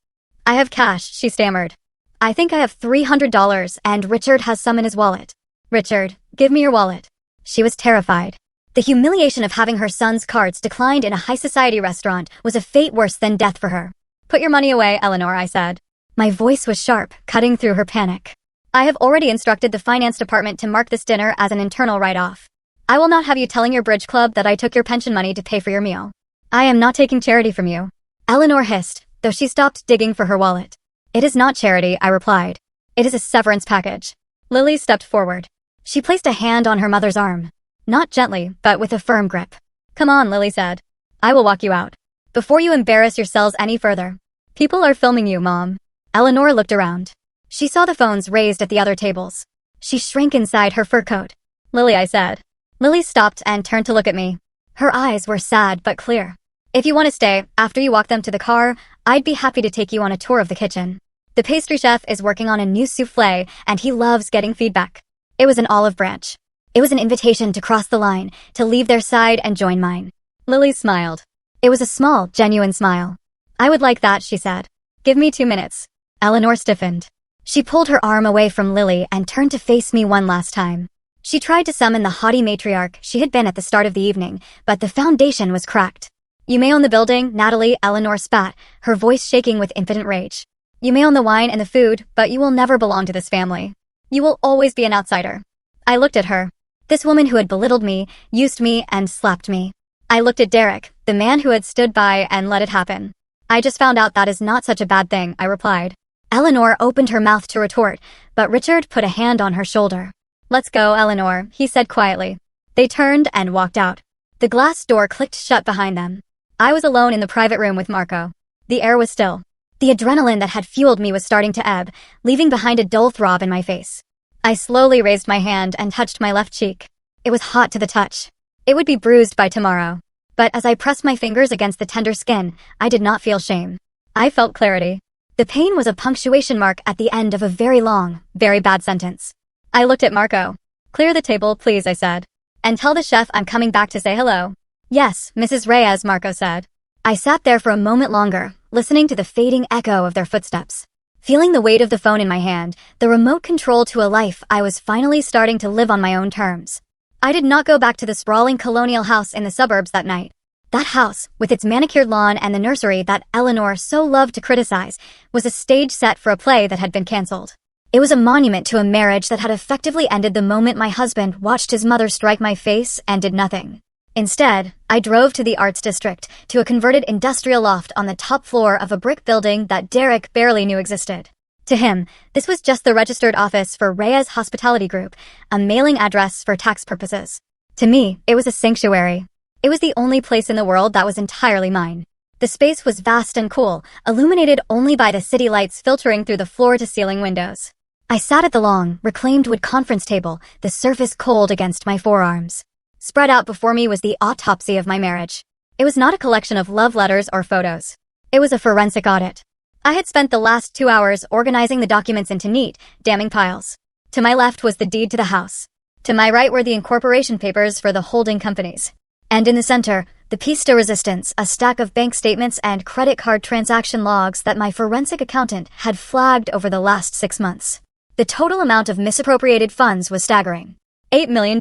I have cash, she stammered. I think I have $300 and Richard has some in his wallet. Richard, give me your wallet. She was terrified. The humiliation of having her son's cards declined in a high-society restaurant was a fate worse than death for her. Put your money away, Eleanor, I said. My voice was sharp, cutting through her panic. I have already instructed the finance department to mark this dinner as an internal write-off. I will not have you telling your bridge club that I took your pension money to pay for your meal. I am not taking charity from you. Eleanor hissed, though she stopped digging for her wallet. It is not charity, I replied. It is a severance package. Lily stepped forward. She placed a hand on her mother's arm. Not gently, but with a firm grip. Come on, Lily said. I will walk you out. Before you embarrass yourselves any further. People are filming you, Mom. Eleanor looked around. She saw the phones raised at the other tables. She shrank inside her fur coat. Lily, I said. Lily stopped and turned to look at me. Her eyes were sad but clear. If you want to stay, after you walk them to the car, I'd be happy to take you on a tour of the kitchen. The pastry chef is working on a new souffle, and he loves getting feedback. It was an olive branch. It was an invitation to cross the line, to leave their side and join mine. Lily smiled. It was a small, genuine smile. I would like that, she said. Give me 2 minutes. Eleanor stiffened. She pulled her arm away from Lily and turned to face me one last time. She tried to summon the haughty matriarch she had been at the start of the evening, but the foundation was cracked. You may own the building, Natalie, Eleanor spat, her voice shaking with impotent rage. You may own the wine and the food, but you will never belong to this family. You will always be an outsider. I looked at her. This woman who had belittled me, used me, and slapped me. I looked at Derek, the man who had stood by and let it happen. I just found out that is not such a bad thing, I replied. Eleanor opened her mouth to retort, but Richard put a hand on her shoulder. Let's go, Eleanor, he said quietly. They turned and walked out. The glass door clicked shut behind them. I was alone in the private room with Marco. The air was still. The adrenaline that had fueled me was starting to ebb, leaving behind a dull throb in my face. I slowly raised my hand and touched my left cheek. It was hot to the touch. It would be bruised by tomorrow. But as I pressed my fingers against the tender skin, I did not feel shame. I felt clarity. The pain was a punctuation mark at the end of a very long, very bad sentence. I looked at Marco. Clear the table, please, I said. And tell the chef I'm coming back to say hello. Yes, Mrs. Reyes, Marco said. I sat there for a moment longer, listening to the fading echo of their footsteps. Feeling the weight of the phone in my hand, the remote control to a life I was finally starting to live on my own terms. I did not go back to the sprawling colonial house in the suburbs that night. That house, with its manicured lawn and the nursery that Eleanor so loved to criticize, was a stage set for a play that had been cancelled. It was a monument to a marriage that had effectively ended the moment my husband watched his mother strike my face and did nothing. Instead, I drove to the Arts District, to a converted industrial loft on the top floor of a brick building that Derek barely knew existed. To him, this was just the registered office for Reyes Hospitality Group, a mailing address for tax purposes. To me, it was a sanctuary. It was the only place in the world that was entirely mine. The space was vast and cool, illuminated only by the city lights filtering through the floor-to-ceiling windows. I sat at the long, reclaimed wood conference table, the surface cold against my forearms. Spread out before me was the autopsy of my marriage. It was not a collection of love letters or photos. It was a forensic audit. I had spent the last 2 hours organizing the documents into neat, damning piles. To my left was the deed to the house. To my right were the incorporation papers for the holding companies. And in the center, the piece de resistance, a stack of bank statements and credit card transaction logs that my forensic accountant had flagged over the last 6 months. The total amount of misappropriated funds was staggering. $8 million.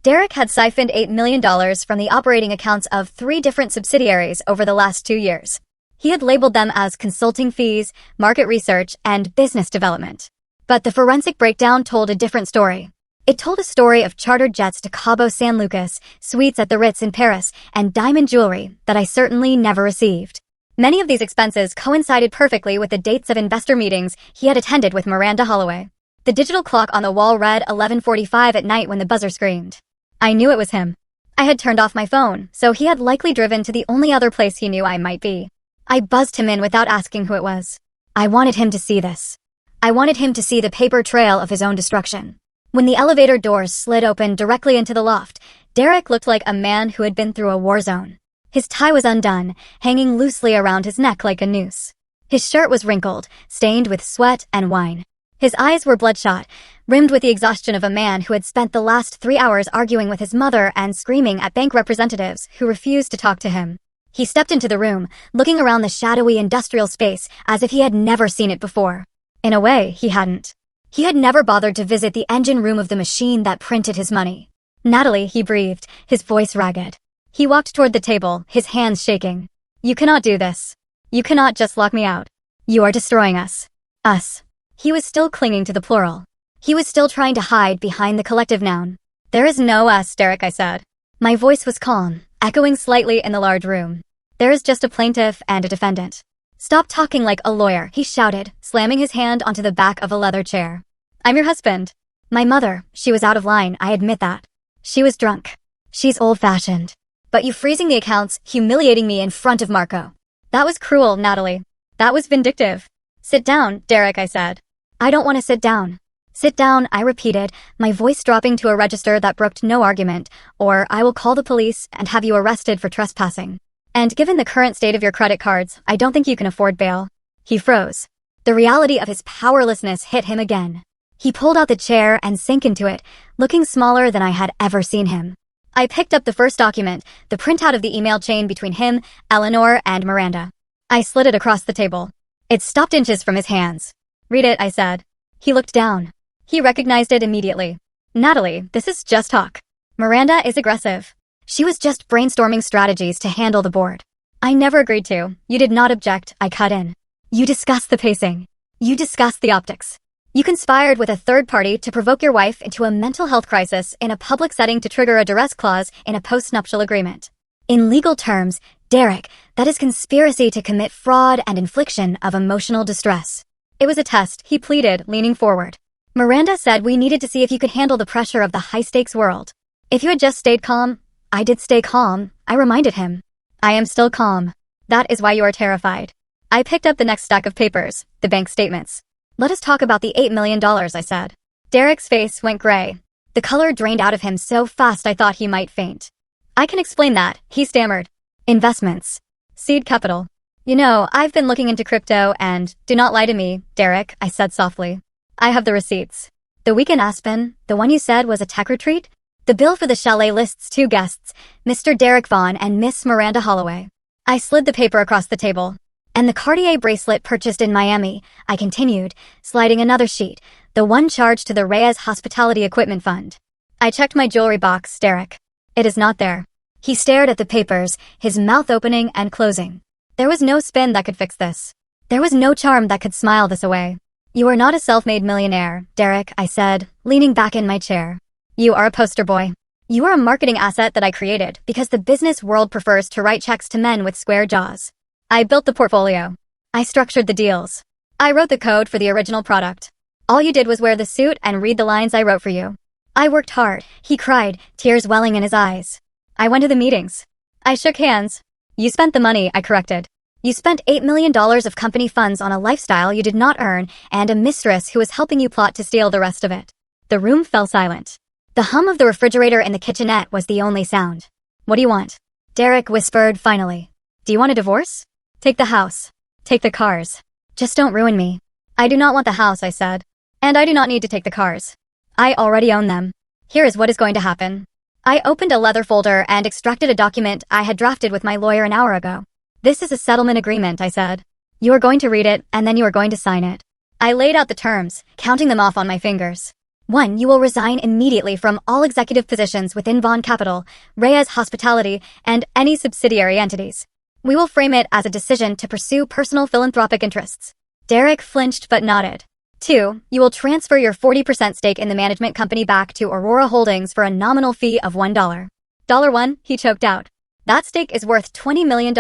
Derek had siphoned $8 million from the operating accounts of 3 different subsidiaries over the last 2 years. He had labeled them as consulting fees, market research, and business development. But the forensic breakdown told a different story. It told a story of chartered jets to Cabo San Lucas, suites at the Ritz in Paris, and diamond jewelry that I certainly never received. Many of these expenses coincided perfectly with the dates of investor meetings he had attended with Miranda Holloway. The digital clock on the wall read 11:45 at night when the buzzer screamed. I knew it was him. I had turned off my phone, so he had likely driven to the only other place he knew I might be. I buzzed him in without asking who it was. I wanted him to see this. I wanted him to see the paper trail of his own destruction. When the elevator doors slid open directly into the loft, Derek looked like a man who had been through a war zone. His tie was undone, hanging loosely around his neck like a noose. His shirt was wrinkled, stained with sweat and wine. His eyes were bloodshot, rimmed with the exhaustion of a man who had spent the last 3 hours arguing with his mother and screaming at bank representatives who refused to talk to him. He stepped into the room, looking around the shadowy industrial space as if he had never seen it before. In a way, he hadn't. He had never bothered to visit the engine room of the machine that printed his money. Natalie, he breathed, his voice ragged. He walked toward the table, his hands shaking. You cannot do this. You cannot just lock me out. You are destroying us. Us. He was still clinging to the plural. He was still trying to hide behind the collective noun. There is no us, Derek, I said. My voice was calm, echoing slightly in the large room. There is just a plaintiff and a defendant. Stop talking like a lawyer, he shouted, slamming his hand onto the back of a leather chair. I'm your husband. My mother, she was out of line, I admit that. She was drunk. She's old-fashioned. But you freezing the accounts, humiliating me in front of Marco. That was cruel, Natalie. That was vindictive. Sit down, Derek, I said. I don't want to sit down. Sit down, I repeated, my voice dropping to a register that brooked no argument, or I will call the police and have you arrested for trespassing. And given the current state of your credit cards, I don't think you can afford bail. He froze. The reality of his powerlessness hit him again. He pulled out the chair and sank into it, looking smaller than I had ever seen him. I picked up the first document, the printout of the email chain between him, Eleanor, and Miranda. I slid it across the table. It stopped inches from his hands. Read it, I said. He looked down. He recognized it immediately. Natalie, this is just talk. Miranda is aggressive. She was just brainstorming strategies to handle the board. I never agreed to. You did not object, I cut in. You discussed the pacing. You discussed the optics. You conspired with a third party to provoke your wife into a mental health crisis in a public setting to trigger a duress clause in a post-nuptial agreement. In legal terms, Derek, that is conspiracy to commit fraud and infliction of emotional distress. It was a test, he pleaded, leaning forward. Miranda said we needed to see if you could handle the pressure of the high-stakes world. If you had just stayed calm, I did stay calm, I reminded him. I am still calm. That is why you are terrified. I picked up the next stack of papers, the bank statements. Let us talk about the $8 million, I said. Derek's face went gray. The color drained out of him so fast I thought he might faint. I can explain that, he stammered. Investments. Seed capital. You know, I've been looking into crypto and, do not lie to me, Derek, I said softly. I have the receipts. The week in Aspen, the one you said was a tech retreat? The bill for the chalet lists 2 guests, Mr. Derek Vaughn and Miss Miranda Holloway. I slid the paper across the table. And the Cartier bracelet purchased in Miami, I continued, sliding another sheet, the one charged to the Reyes Hospitality Equipment Fund. I checked my jewelry box, Derek. It is not there. He stared at the papers, his mouth opening and closing. There was no spin that could fix this. There was no charm that could smile this away. You are not a self-made millionaire, Derek, I said, leaning back in my chair. You are a poster boy. You are a marketing asset that I created because the business world prefers to write checks to men with square jaws. I built the portfolio. I structured the deals. I wrote the code for the original product. All you did was wear the suit and read the lines I wrote for you. I worked hard, he cried, tears welling in his eyes. I went to the meetings. I shook hands. You spent the money, I corrected. You spent $8 million of company funds on a lifestyle you did not earn and a mistress who was helping you plot to steal the rest of it. The room fell silent. The hum of the refrigerator in the kitchenette was the only sound. What do you want? Derek whispered finally. Do you want a divorce? Take the house. Take the cars. Just don't ruin me. I do not want the house, I said. And I do not need to take the cars. I already own them. Here is what is going to happen. I opened a leather folder and extracted a document I had drafted with my lawyer an hour ago. This is a settlement agreement, I said. You are going to read it, and then you are going to sign it. I laid out the terms, counting them off on my fingers. 1. You will resign immediately from all executive positions within Vaughn Capital, Reyes Hospitality, and any subsidiary entities. We will frame it as a decision to pursue personal philanthropic interests. Derek flinched but nodded. 2. You will transfer your 40% stake in the management company back to Aurora Holdings for a nominal fee of $1. $1, he choked out. That stake is worth $20 million.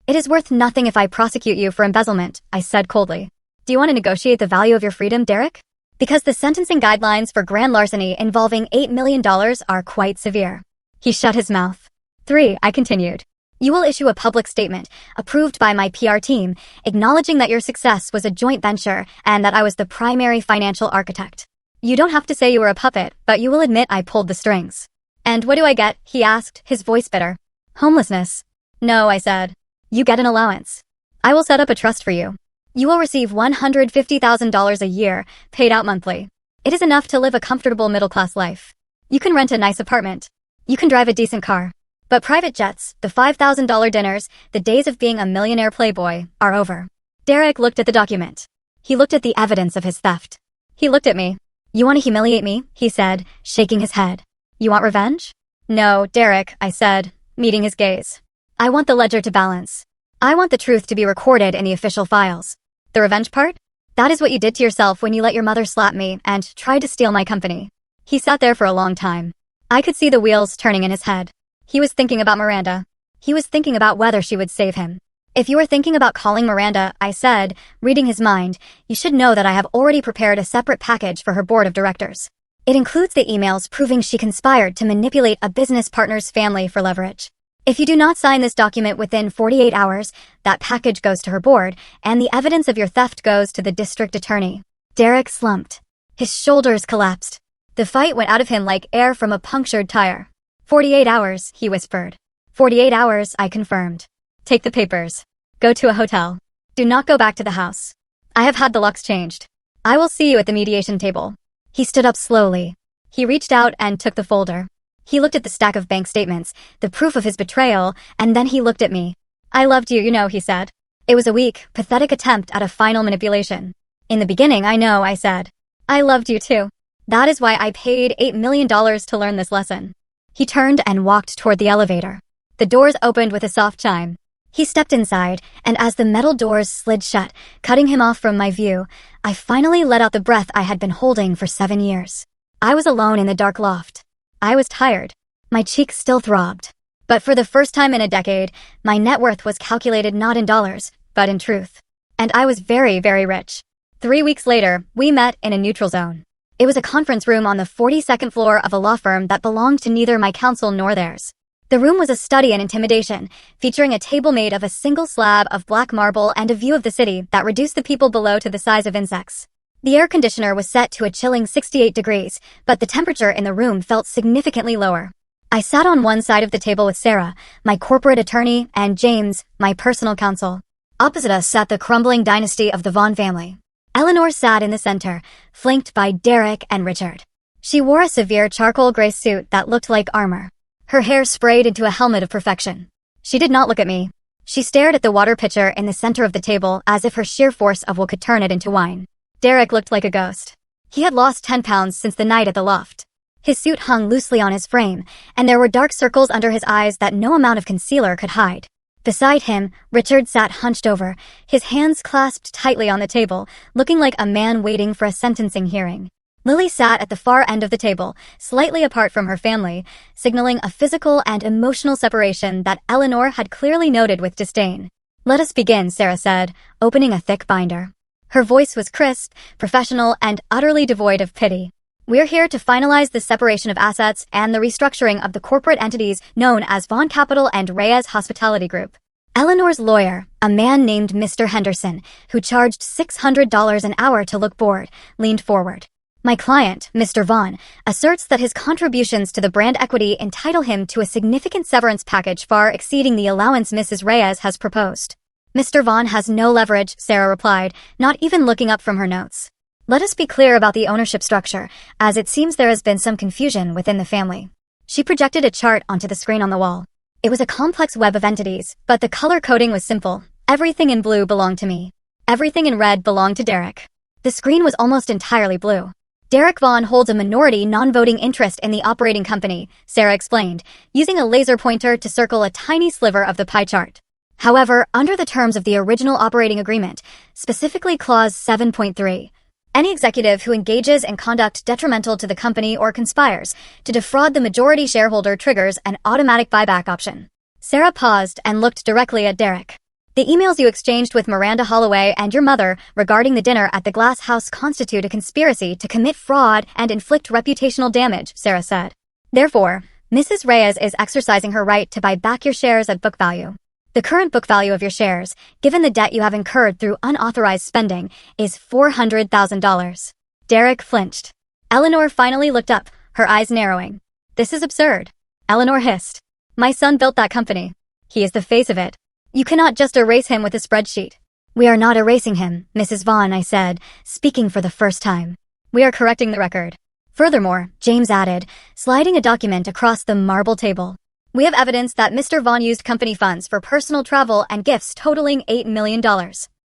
It is worth nothing if I prosecute you for embezzlement, I said coldly. Do you want to negotiate the value of your freedom, Derek? Because the sentencing guidelines for grand larceny involving $8 million are quite severe. He shut his mouth. 3, I continued. You will issue a public statement, approved by my PR team, acknowledging that your success was a joint venture and that I was the primary financial architect. You don't have to say you were a puppet, but you will admit I pulled the strings. And what do I get? He asked, his voice bitter. Homelessness. No, I said. You get an allowance. I will set up a trust for you. You will receive $150,000 a year, paid out monthly. It is enough to live a comfortable middle-class life. You can rent a nice apartment. You can drive a decent car. But private jets, the $5,000 dinners, the days of being a millionaire playboy, are over. Derek looked at the document. He looked at the evidence of his theft. He looked at me. "You want to humiliate me?" he said, shaking his head. "You want revenge?" "No, Derek," I said, meeting his gaze. "I want the ledger to balance. I want the truth to be recorded in the official files. The revenge part? That is what you did to yourself when you let your mother slap me and tried to steal my company." He sat there for a long time. I could see the wheels turning in his head. He was thinking about Miranda. He was thinking about whether she would save him. "If you are thinking about calling Miranda," I said, reading his mind, "you should know that I have already prepared a separate package for her board of directors. It includes the emails proving she conspired to manipulate a business partner's family for leverage. If you do not sign this document within 48 hours, that package goes to her board, and the evidence of your theft goes to the district attorney." Derek slumped. His shoulders collapsed. The fight went out of him like air from a punctured tire. 48 hours, he whispered. 48 hours, I confirmed. "Take the papers. Go to a hotel. Do not go back to the house. I have had the locks changed. I will see you at the mediation table." He stood up slowly. He reached out and took the folder. He looked at the stack of bank statements, the proof of his betrayal, and then he looked at me. "I loved you, he said. It was a weak, pathetic attempt at a final manipulation. In the beginning, I know, I said. I loved you too. That is why I paid $8 million to learn this lesson." He turned and walked toward the elevator. The doors opened with a soft chime. He stepped inside, and as the metal doors slid shut, cutting him off from my view, I finally let out the breath I had been holding for 7 years. I was alone in the dark loft. I was tired. My cheeks still throbbed. But for the first time in a decade, my net worth was calculated not in dollars, but in truth. And I was very, very rich. 3 weeks later, we met in a neutral zone. It was a conference room on the 42nd floor of a law firm that belonged to neither my counsel nor theirs. The room was a study in intimidation, featuring a table made of a single slab of black marble and a view of the city that reduced the people below to the size of insects. The air conditioner was set to a chilling 68 degrees, but the temperature in the room felt significantly lower. I sat on one side of the table with Sarah, my corporate attorney, and James, my personal counsel. Opposite us sat the crumbling dynasty of the Vaughn family. Eleanor sat in the center, flanked by Derek and Richard. She wore a severe charcoal gray suit that looked like armor. Her hair sprayed into a helmet of perfection. She did not look at me. She stared at the water pitcher in the center of the table as if her sheer force of will could turn it into wine. Derek looked like a ghost. He had lost 10 pounds since the night at the loft. His suit hung loosely on his frame, and there were dark circles under his eyes that no amount of concealer could hide. Beside him, Richard sat hunched over, his hands clasped tightly on the table, looking like a man waiting for a sentencing hearing. Lily sat at the far end of the table, slightly apart from her family, signaling a physical and emotional separation that Eleanor had clearly noted with disdain. "Let us begin," Sarah said, opening a thick binder. Her voice was crisp, professional, and utterly devoid of pity. "We're here to finalize the separation of assets and the restructuring of the corporate entities known as Vaughn Capital and Reyes Hospitality Group." Eleanor's lawyer, a man named Mr. Henderson, who charged $600 an hour to look bored, leaned forward. "My client, Mr. Vaughn, asserts that his contributions to the brand equity entitle him to a significant severance package far exceeding the allowance Mrs. Reyes has proposed." "Mr. Vaughn has no leverage," Sarah replied, not even looking up from her notes. "Let us be clear about the ownership structure, as it seems there has been some confusion within the family." She projected a chart onto the screen on the wall. It was a complex web of entities, but the color coding was simple. Everything in blue belonged to me. Everything in red belonged to Derek. The screen was almost entirely blue. "Derek Vaughn holds a minority non-voting interest in the operating company," Sarah explained, using a laser pointer to circle a tiny sliver of the pie chart. "However, under the terms of the original operating agreement, specifically Clause 7.3, any executive who engages in conduct detrimental to the company or conspires to defraud the majority shareholder triggers an automatic buyback option." Sarah paused and looked directly at Derek. "The emails you exchanged with Miranda Holloway and your mother regarding the dinner at the Glass House constitute a conspiracy to commit fraud and inflict reputational damage," Sarah said. "Therefore, Mrs. Reyes is exercising her right to buy back your shares at book value. The current book value of your shares, given the debt you have incurred through unauthorized spending, is $400,000. Derek flinched. Eleanor finally looked up, her eyes narrowing. "This is absurd," Eleanor hissed. "My son built that company. He is the face of it. You cannot just erase him with a spreadsheet." "We are not erasing him, Mrs. Vaughn," I said, speaking for the first time. "We are correcting the record." Furthermore, James added, sliding a document across the marble table, We have evidence that Mr. Vaughn used company funds for personal travel and gifts totaling $8 million.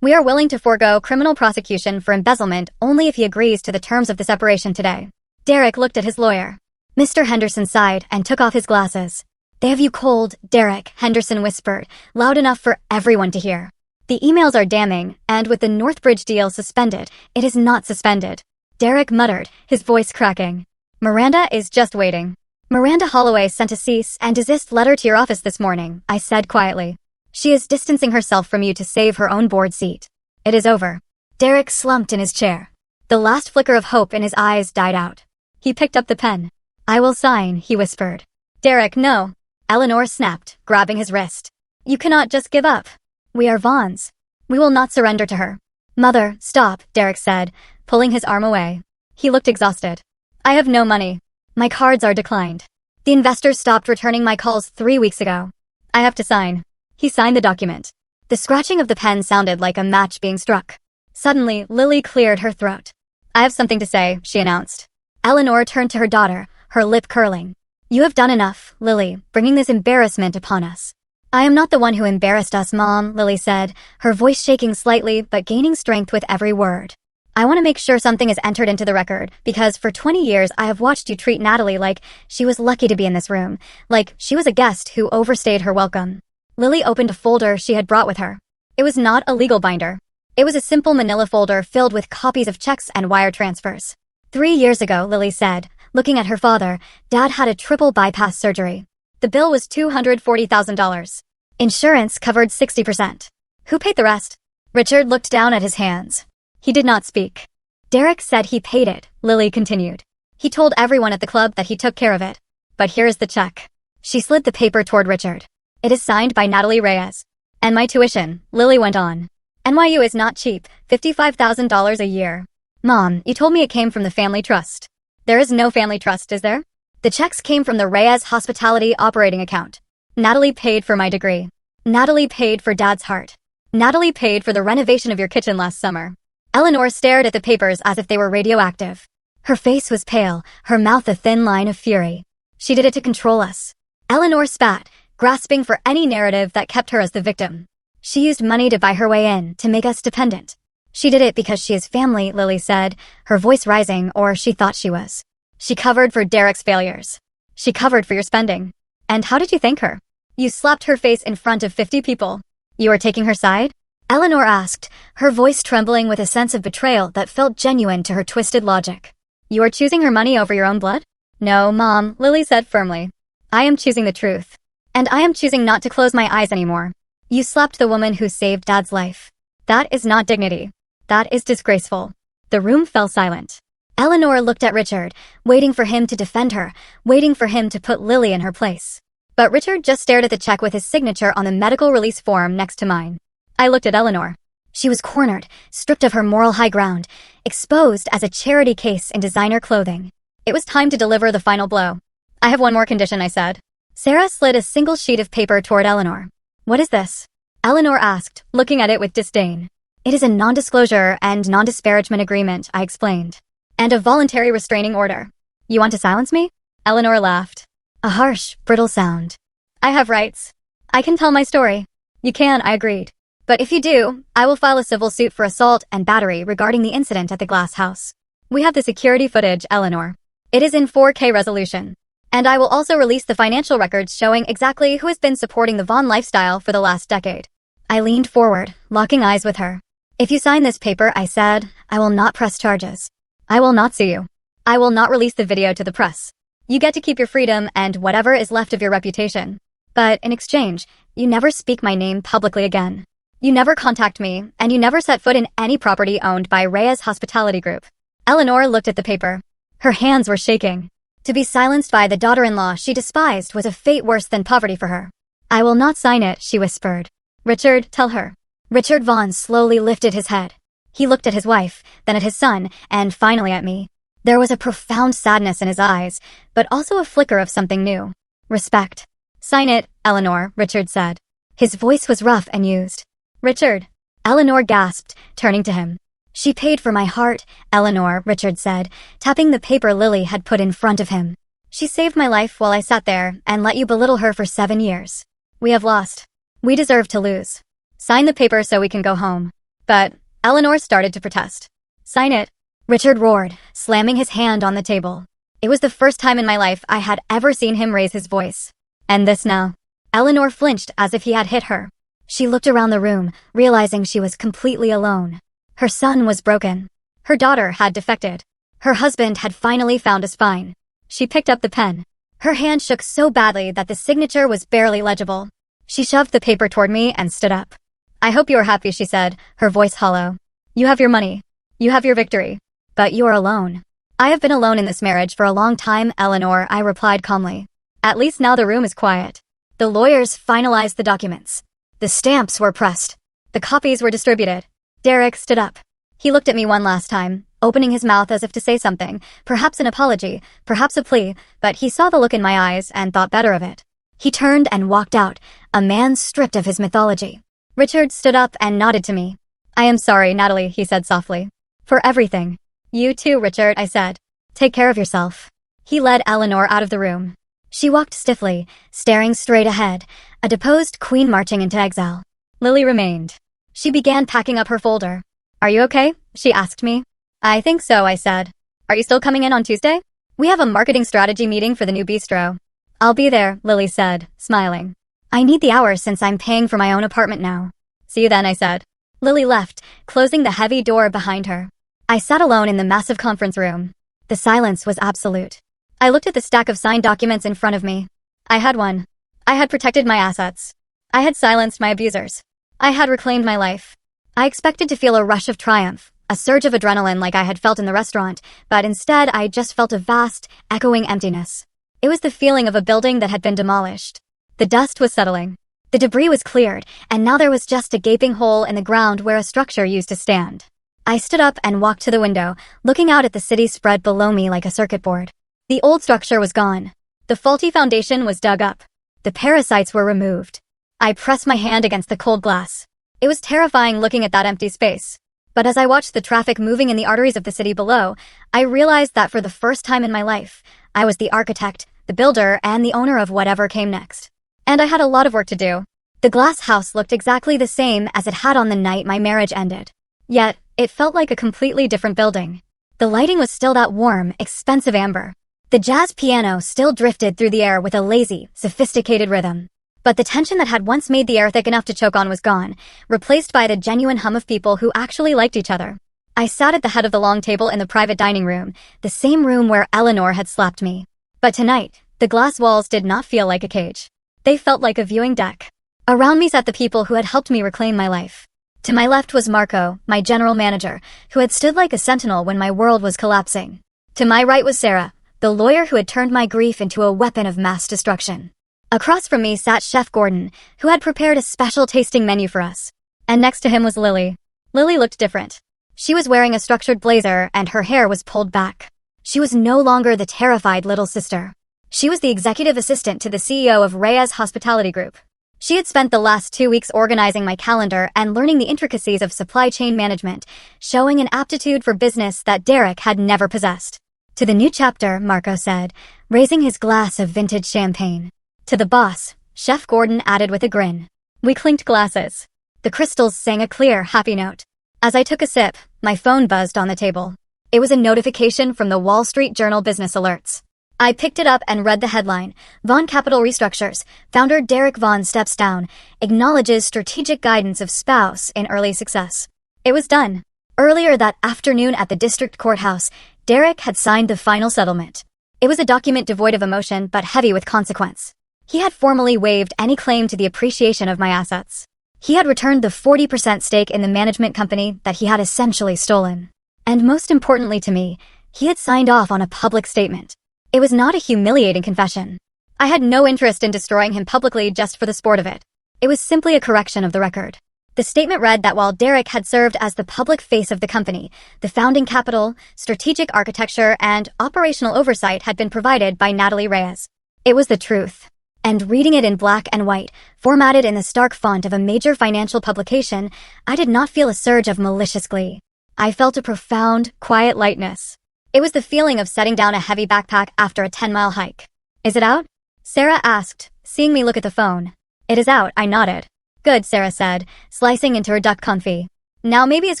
We are willing to forego criminal prosecution for embezzlement only if he agrees to the terms of the separation today. Derek looked at his lawyer. Mr. Henderson sighed and took off his glasses. They have you cold, Derek, Henderson whispered, loud enough for everyone to hear. The emails are damning, and with the Northbridge deal suspended, it is not suspended. Derek muttered, his voice cracking. Miranda is just waiting. Miranda Holloway sent a cease and desist letter to your office this morning, I said quietly. She is distancing herself from you to save her own board seat. It is over. Derek slumped in his chair. The last flicker of hope in his eyes died out. He picked up the pen. I will sign, he whispered. Derek, no. Eleanor snapped, grabbing his wrist. You cannot just give up. We are Vaughns. We will not surrender to her. Mother, stop, Derek said, pulling his arm away. He looked exhausted. I have no money. My cards are declined. The investors stopped returning my calls 3 weeks ago. I have to sign. He signed the document. The scratching of the pen sounded like a match being struck. Suddenly, Lily cleared her throat. I have something to say, she announced. Eleanor turned to her daughter, her lip curling. You have done enough, Lily, bringing this embarrassment upon us. I am not the one who embarrassed us, Mom, Lily said, her voice shaking slightly but gaining strength with every word. I want to make sure something is entered into the record, because for 20 years I have watched you treat Natalie like she was lucky to be in this room, like she was a guest who overstayed her welcome. Lily opened a folder she had brought with her. It was not a legal binder. It was a simple manila folder filled with copies of checks and wire transfers. 3 years ago, Lily said, looking at her father, Dad had a triple bypass surgery. The bill was $240,000. Insurance covered 60%. Who paid the rest? Richard looked down at his hands. He did not speak. Derek said he paid it, Lily continued. He told everyone at the club that he took care of it. But here is the check. She slid the paper toward Richard. It is signed by Natalie Reyes. And my tuition, Lily went on. NYU is not cheap, $55,000 a year. Mom, you told me it came from the family trust. There is no family trust, is there? The checks came from the Reyes Hospitality operating account. Natalie paid for my degree. Natalie paid for Dad's heart. Natalie paid for the renovation of your kitchen last summer. Eleanor stared at the papers as if they were radioactive. Her face was pale, her mouth a thin line of fury. She did it to control us. Eleanor spat, grasping for any narrative that kept her as the victim. She used money to buy her way in, to make us dependent. She did it because she is family, Lily said, her voice rising, or she thought she was. She covered for Derek's failures. She covered for your spending. And how did you thank her? You slapped her face in front of 50 people. You are taking her side? Eleanor asked, her voice trembling with a sense of betrayal that felt genuine to her twisted logic. You are choosing her money over your own blood? No, Mom, Lily said firmly. I am choosing the truth. And I am choosing not to close my eyes anymore. You slapped the woman who saved Dad's life. That is not dignity. That is disgraceful. The room fell silent. Eleanor looked at Richard, waiting for him to defend her, waiting for him to put Lily in her place. But Richard just stared at the check with his signature on the medical release form next to mine. I looked at Eleanor. She was cornered, stripped of her moral high ground, exposed as a charity case in designer clothing. It was time to deliver the final blow. I have one more condition, I said. Sarah slid a single sheet of paper toward Eleanor. What is this? Eleanor asked, looking at it with disdain. It is a non-disclosure and non-disparagement agreement, I explained. And a voluntary restraining order. You want to silence me? Eleanor laughed. A harsh, brittle sound. I have rights. I can tell my story. You can, I agreed. But if you do, I will file a civil suit for assault and battery regarding the incident at the glass house. We have the security footage, Eleanor. It is in 4K resolution. And I will also release the financial records showing exactly who has been supporting the Vaughn lifestyle for the last decade. I leaned forward, locking eyes with her. If you sign this paper, I said, I will not press charges. I will not sue you. I will not release the video to the press. You get to keep your freedom and whatever is left of your reputation. But in exchange, you never speak my name publicly again. You never contact me, and you never set foot in any property owned by Reyes Hospitality Group. Eleanor looked at the paper. Her hands were shaking. To be silenced by the daughter-in-law she despised was a fate worse than poverty for her. I will not sign it, she whispered. Richard, tell her. Richard Vaughn slowly lifted his head. He looked at his wife, then at his son, and finally at me. There was a profound sadness in his eyes, but also a flicker of something new. Respect. Sign it, Eleanor, Richard said. His voice was rough and used. Richard. Eleanor gasped, turning to him. She paid for my heart, Eleanor, Richard said, tapping the paper Lily had put in front of him. She saved my life while I sat there and let you belittle her for 7 years. We have lost. We deserve to lose. Sign the paper so we can go home. But Eleanor started to protest. Sign it, Richard roared, slamming his hand on the table. It was the first time in my life I had ever seen him raise his voice. And this now. Eleanor flinched as if he had hit her. She looked around the room, realizing she was completely alone. Her son was broken. Her daughter had defected. Her husband had finally found a spine. She picked up the pen. Her hand shook so badly that the signature was barely legible. She shoved the paper toward me and stood up. I hope you are happy, she said, her voice hollow. You have your money. You have your victory. But you are alone. I have been alone in this marriage for a long time, Eleanor, I replied calmly. At least now the room is quiet. The lawyers finalized the documents. The stamps were pressed. The copies were distributed. Derek stood up. He looked at me one last time, opening his mouth as if to say something, perhaps an apology, perhaps a plea, but he saw the look in my eyes and thought better of it. He turned and walked out, a man stripped of his mythology. Richard stood up and nodded to me. I am sorry, Natalie, he said softly. For everything. You too, Richard, I said. Take care of yourself. He led Eleanor out of the room. She walked stiffly, staring straight ahead, a deposed queen marching into exile. Lily remained. She began packing up her folder. Are you okay? She asked me. I think so, I said. Are you still coming in on Tuesday? We have a marketing strategy meeting for the new bistro. I'll be there, Lily said, smiling. I need the hours since I'm paying for my own apartment now. See you then, I said. Lily left, closing the heavy door behind her. I sat alone in the massive conference room. The silence was absolute. I looked at the stack of signed documents in front of me. I had won. I had protected my assets. I had silenced my abusers. I had reclaimed my life. I expected to feel a rush of triumph, a surge of adrenaline like I had felt in the restaurant, but instead I just felt a vast, echoing emptiness. It was the feeling of a building that had been demolished. The dust was settling. The debris was cleared, and now there was just a gaping hole in the ground where a structure used to stand. I stood up and walked to the window, looking out at the city spread below me like a circuit board. The old structure was gone. The faulty foundation was dug up. The parasites were removed. I pressed my hand against the cold glass. It was terrifying looking at that empty space. But as I watched the traffic moving in the arteries of the city below, I realized that for the first time in my life, I was the architect, the builder, and the owner of whatever came next. And I had a lot of work to do. The glass house looked exactly the same as it had on the night my marriage ended. Yet, it felt like a completely different building. The lighting was still that warm, expensive amber. The jazz piano still drifted through the air with a lazy, sophisticated rhythm. But the tension that had once made the air thick enough to choke on was gone, replaced by the genuine hum of people who actually liked each other. I sat at the head of the long table in the private dining room, the same room where Eleanor had slapped me. But tonight, the glass walls did not feel like a cage. They felt like a viewing deck. Around me sat the people who had helped me reclaim my life. To my left was Marco, my general manager, who had stood like a sentinel when my world was collapsing. To my right was Sarah, the lawyer who had turned my grief into a weapon of mass destruction. Across from me sat Chef Gordon, who had prepared a special tasting menu for us. And next to him was Lily. Lily looked different. She was wearing a structured blazer and her hair was pulled back. She was no longer the terrified little sister. She was the executive assistant to the CEO of Reyes Hospitality Group. She had spent the last 2 weeks organizing my calendar and learning the intricacies of supply chain management, showing an aptitude for business that Derek had never possessed. To the new chapter, Marco said, raising his glass of vintage champagne. To the boss, Chef Gordon added with a grin. We clinked glasses. The crystals sang a clear, happy note. As I took a sip, my phone buzzed on the table. It was a notification from the Wall Street Journal Business Alerts. I picked it up and read the headline. Vaughn Capital Restructures. Founder Derek Vaughn steps down. Acknowledges strategic guidance of spouse in early success. It was done. Earlier that afternoon at the district courthouse, Derek had signed the final settlement. It was a document devoid of emotion but heavy with consequence. He had formally waived any claim to the appreciation of my assets. He had returned the 40% stake in the management company that he had essentially stolen. And most importantly to me, he had signed off on a public statement. It was not a humiliating confession. I had no interest in destroying him publicly just for the sport of it. It was simply a correction of the record. The statement read that while Derek had served as the public face of the company, the founding capital, strategic architecture, and operational oversight had been provided by Natalie Reyes. It was the truth. And reading it in black and white, formatted in the stark font of a major financial publication, I did not feel a surge of malicious glee. I felt a profound, quiet lightness. It was the feeling of setting down a heavy backpack after a 10-mile hike. Is it out? Sarah asked, seeing me look at the phone. It is out, I nodded. Good, Sarah said, slicing into her duck confit. Now maybe his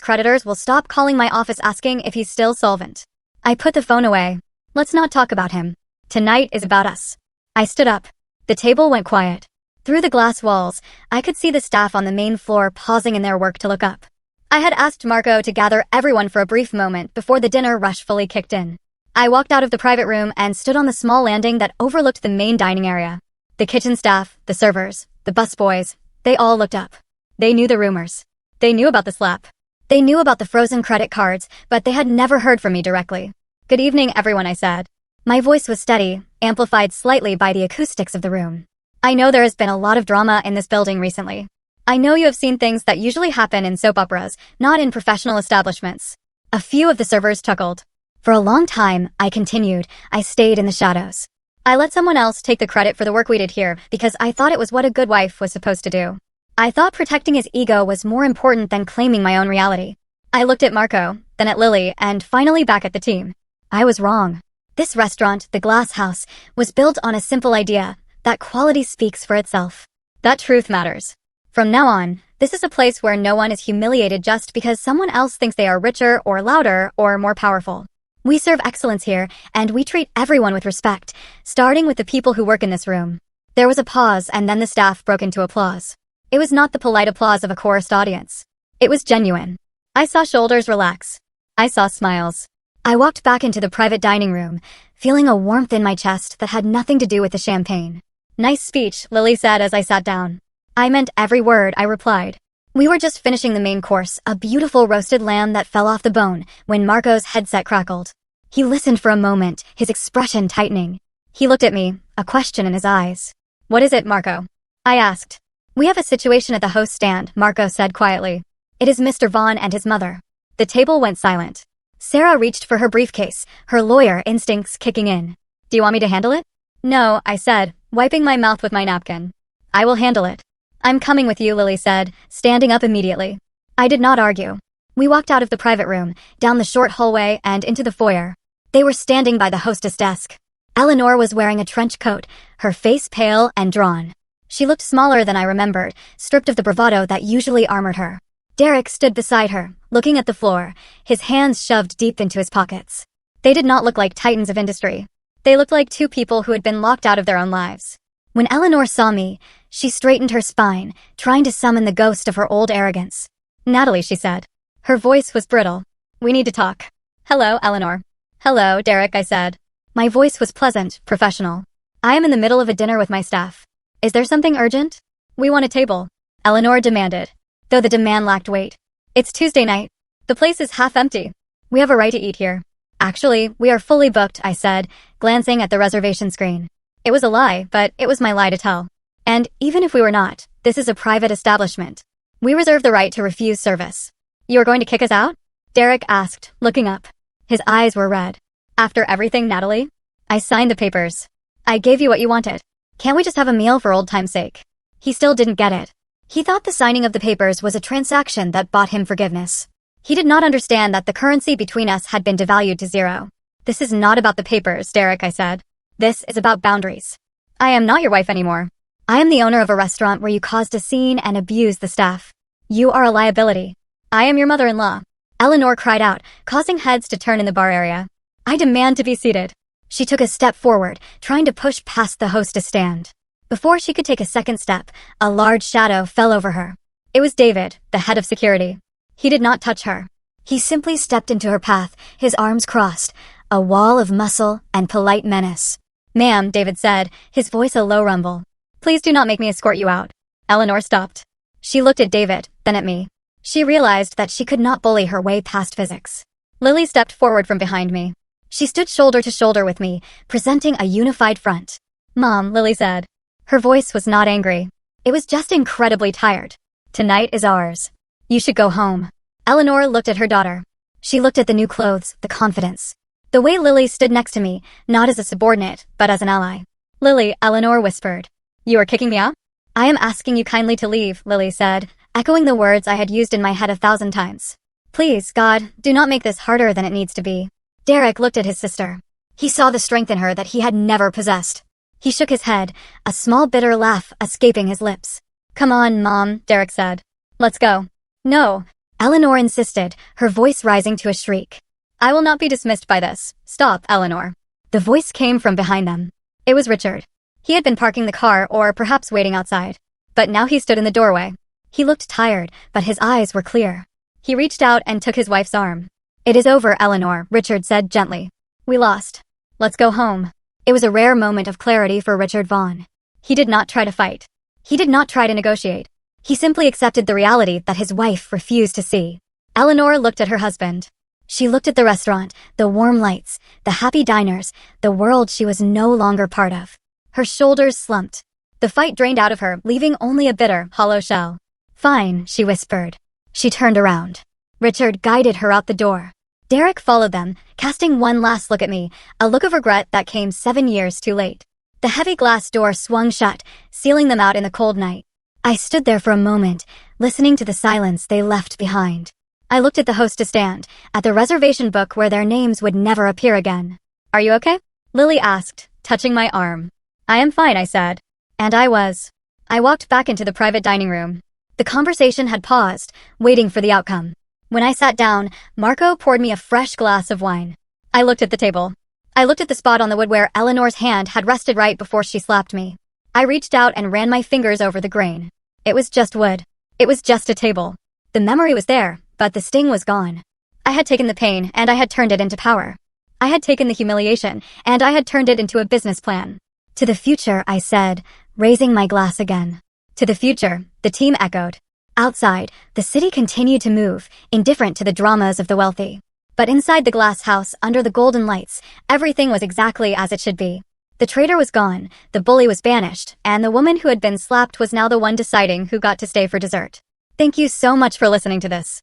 creditors will stop calling my office asking if he's still solvent. I put the phone away. Let's not talk about him. Tonight is about us. I stood up. The table went quiet. Through the glass walls, I could see the staff on the main floor pausing in their work to look up. I had asked Marco to gather everyone for a brief moment before the dinner rush fully kicked in. I walked out of the private room and stood on the small landing that overlooked the main dining area. The kitchen staff, the servers, the busboys, they all looked up. They knew the rumors. They knew about the slap. They knew about the frozen credit cards, but they had never heard from me directly. Good evening, everyone, I said. My voice was steady, amplified slightly by the acoustics of the room. I know there has been a lot of drama in this building recently. I know you have seen things that usually happen in soap operas, not in professional establishments. A few of the servers chuckled. For a long time, I continued, I stayed in the shadows. I let someone else take the credit for the work we did here because I thought it was what a good wife was supposed to do. I thought protecting his ego was more important than claiming my own reality. I looked at Marco, then at Lily, and finally back at the team. I was wrong. This restaurant, the Glass House, was built on a simple idea, that quality speaks for itself. That truth matters. From now on, this is a place where no one is humiliated just because someone else thinks they are richer or louder or more powerful. We serve excellence here, and we treat everyone with respect, starting with the people who work in this room. There was a pause, and then the staff broke into applause. It was not the polite applause of a chorused audience. It was genuine. I saw shoulders relax. I saw smiles. I walked back into the private dining room, feeling a warmth in my chest that had nothing to do with the champagne. Nice speech, Lily said as I sat down. I meant every word, I replied. We were just finishing the main course, a beautiful roasted lamb that fell off the bone, when Marco's headset crackled. He listened for a moment, his expression tightening. He looked at me, a question in his eyes. What is it, Marco? I asked. We have a situation at the host stand, Marco said quietly. It is Mr. Vaughn and his mother. The table went silent. Sarah reached for her briefcase, her lawyer instincts kicking in. Do you want me to handle it? No, I said, wiping my mouth with my napkin. I will handle it. I'm coming with you, Lily said, standing up immediately. I did not argue. We walked out of the private room, down the short hallway and into the foyer. They were standing by the hostess desk. Eleanor was wearing a trench coat, her face pale and drawn. She looked smaller than I remembered, stripped of the bravado that usually armored her. Derek stood beside her, looking at the floor, his hands shoved deep into his pockets. They did not look like titans of industry. They looked like two people who had been locked out of their own lives. When Eleanor saw me, she straightened her spine, trying to summon the ghost of her old arrogance. Natalie, she said. Her voice was brittle. We need to talk. Hello, Eleanor. Hello, Derek, I said. My voice was pleasant, professional. I am in the middle of a dinner with my staff. Is there something urgent? We want a table, Eleanor demanded, though the demand lacked weight. It's Tuesday night. The place is half empty. We have a right to eat here. Actually, we are fully booked, I said, glancing at the reservation screen. It was a lie, but it was my lie to tell. And even if we were not, this is a private establishment. We reserve the right to refuse service. You are going to kick us out? Derek asked, looking up. His eyes were red. After everything, Natalie? I signed the papers. I gave you what you wanted. Can't we just have a meal for old time's sake? He still didn't get it. He thought the signing of the papers was a transaction that bought him forgiveness. He did not understand that the currency between us had been devalued to zero. This is not about the papers, Derek, I said. This is about boundaries. I am not your wife anymore. I am the owner of a restaurant where you caused a scene and abused the staff. You are a liability. I am your mother-in-law. Eleanor cried out, causing heads to turn in the bar area. I demand to be seated. She took a step forward, trying to push past the hostess stand. Before she could take a second step, a large shadow fell over her. It was David, the head of security. He did not touch her. He simply stepped into her path, his arms crossed, a wall of muscle and polite menace. Ma'am, David said, his voice a low rumble. Please do not make me escort you out. Eleanor stopped. She looked at David, then at me. She realized that she could not bully her way past physics. Lily stepped forward from behind me. She stood shoulder to shoulder with me, presenting a unified front. Mom, Lily said. Her voice was not angry. It was just incredibly tired. Tonight is ours. You should go home. Eleanor looked at her daughter. She looked at the new clothes, the confidence. The way Lily stood next to me, not as a subordinate, but as an ally. Lily, Eleanor whispered. You are kicking me out? I am asking you kindly to leave, Lily said, echoing the words I had used in my head 1,000 times. Please, God, do not make this harder than it needs to be. Derek looked at his sister. He saw the strength in her that he had never possessed. He shook his head, a small bitter laugh escaping his lips. Come on, Mom, Derek said. Let's go. No, Eleanor insisted, her voice rising to a shriek. I will not be dismissed by this. Stop, Eleanor. The voice came from behind them. It was Richard. He had been parking the car or perhaps waiting outside. But now he stood in the doorway. He looked tired, but his eyes were clear. He reached out and took his wife's arm. It is over, Eleanor, Richard said gently. We lost. Let's go home. It was a rare moment of clarity for Richard Vaughn. He did not try to fight. He did not try to negotiate. He simply accepted the reality that his wife refused to see. Eleanor looked at her husband. She looked at the restaurant, the warm lights, the happy diners, the world she was no longer part of. Her shoulders slumped. The fight drained out of her, leaving only a bitter, hollow shell. Fine, she whispered. She turned around. Richard guided her out the door. Derek followed them, casting one last look at me, a look of regret that came 7 years too late. The heavy glass door swung shut, sealing them out in the cold night. I stood there for a moment, listening to the silence they left behind. I looked at the hostess stand, at the reservation book where their names would never appear again. Are you okay? Lily asked, touching my arm. I am fine, I said. And I was. I walked back into the private dining room. The conversation had paused, waiting for the outcome. When I sat down, Marco poured me a fresh glass of wine. I looked at the table. I looked at the spot on the wood where Eleanor's hand had rested right before she slapped me. I reached out and ran my fingers over the grain. It was just wood. It was just a table. The memory was there, but the sting was gone. I had taken the pain, and I had turned it into power. I had taken the humiliation, and I had turned it into a business plan. To the future, I said, raising my glass again. To the future, the team echoed. Outside, the city continued to move, indifferent to the dramas of the wealthy. But inside the glass house, under the golden lights, everything was exactly as it should be. The traitor was gone, the bully was banished, and the woman who had been slapped was now the one deciding who got to stay for dessert. Thank you so much for listening to this.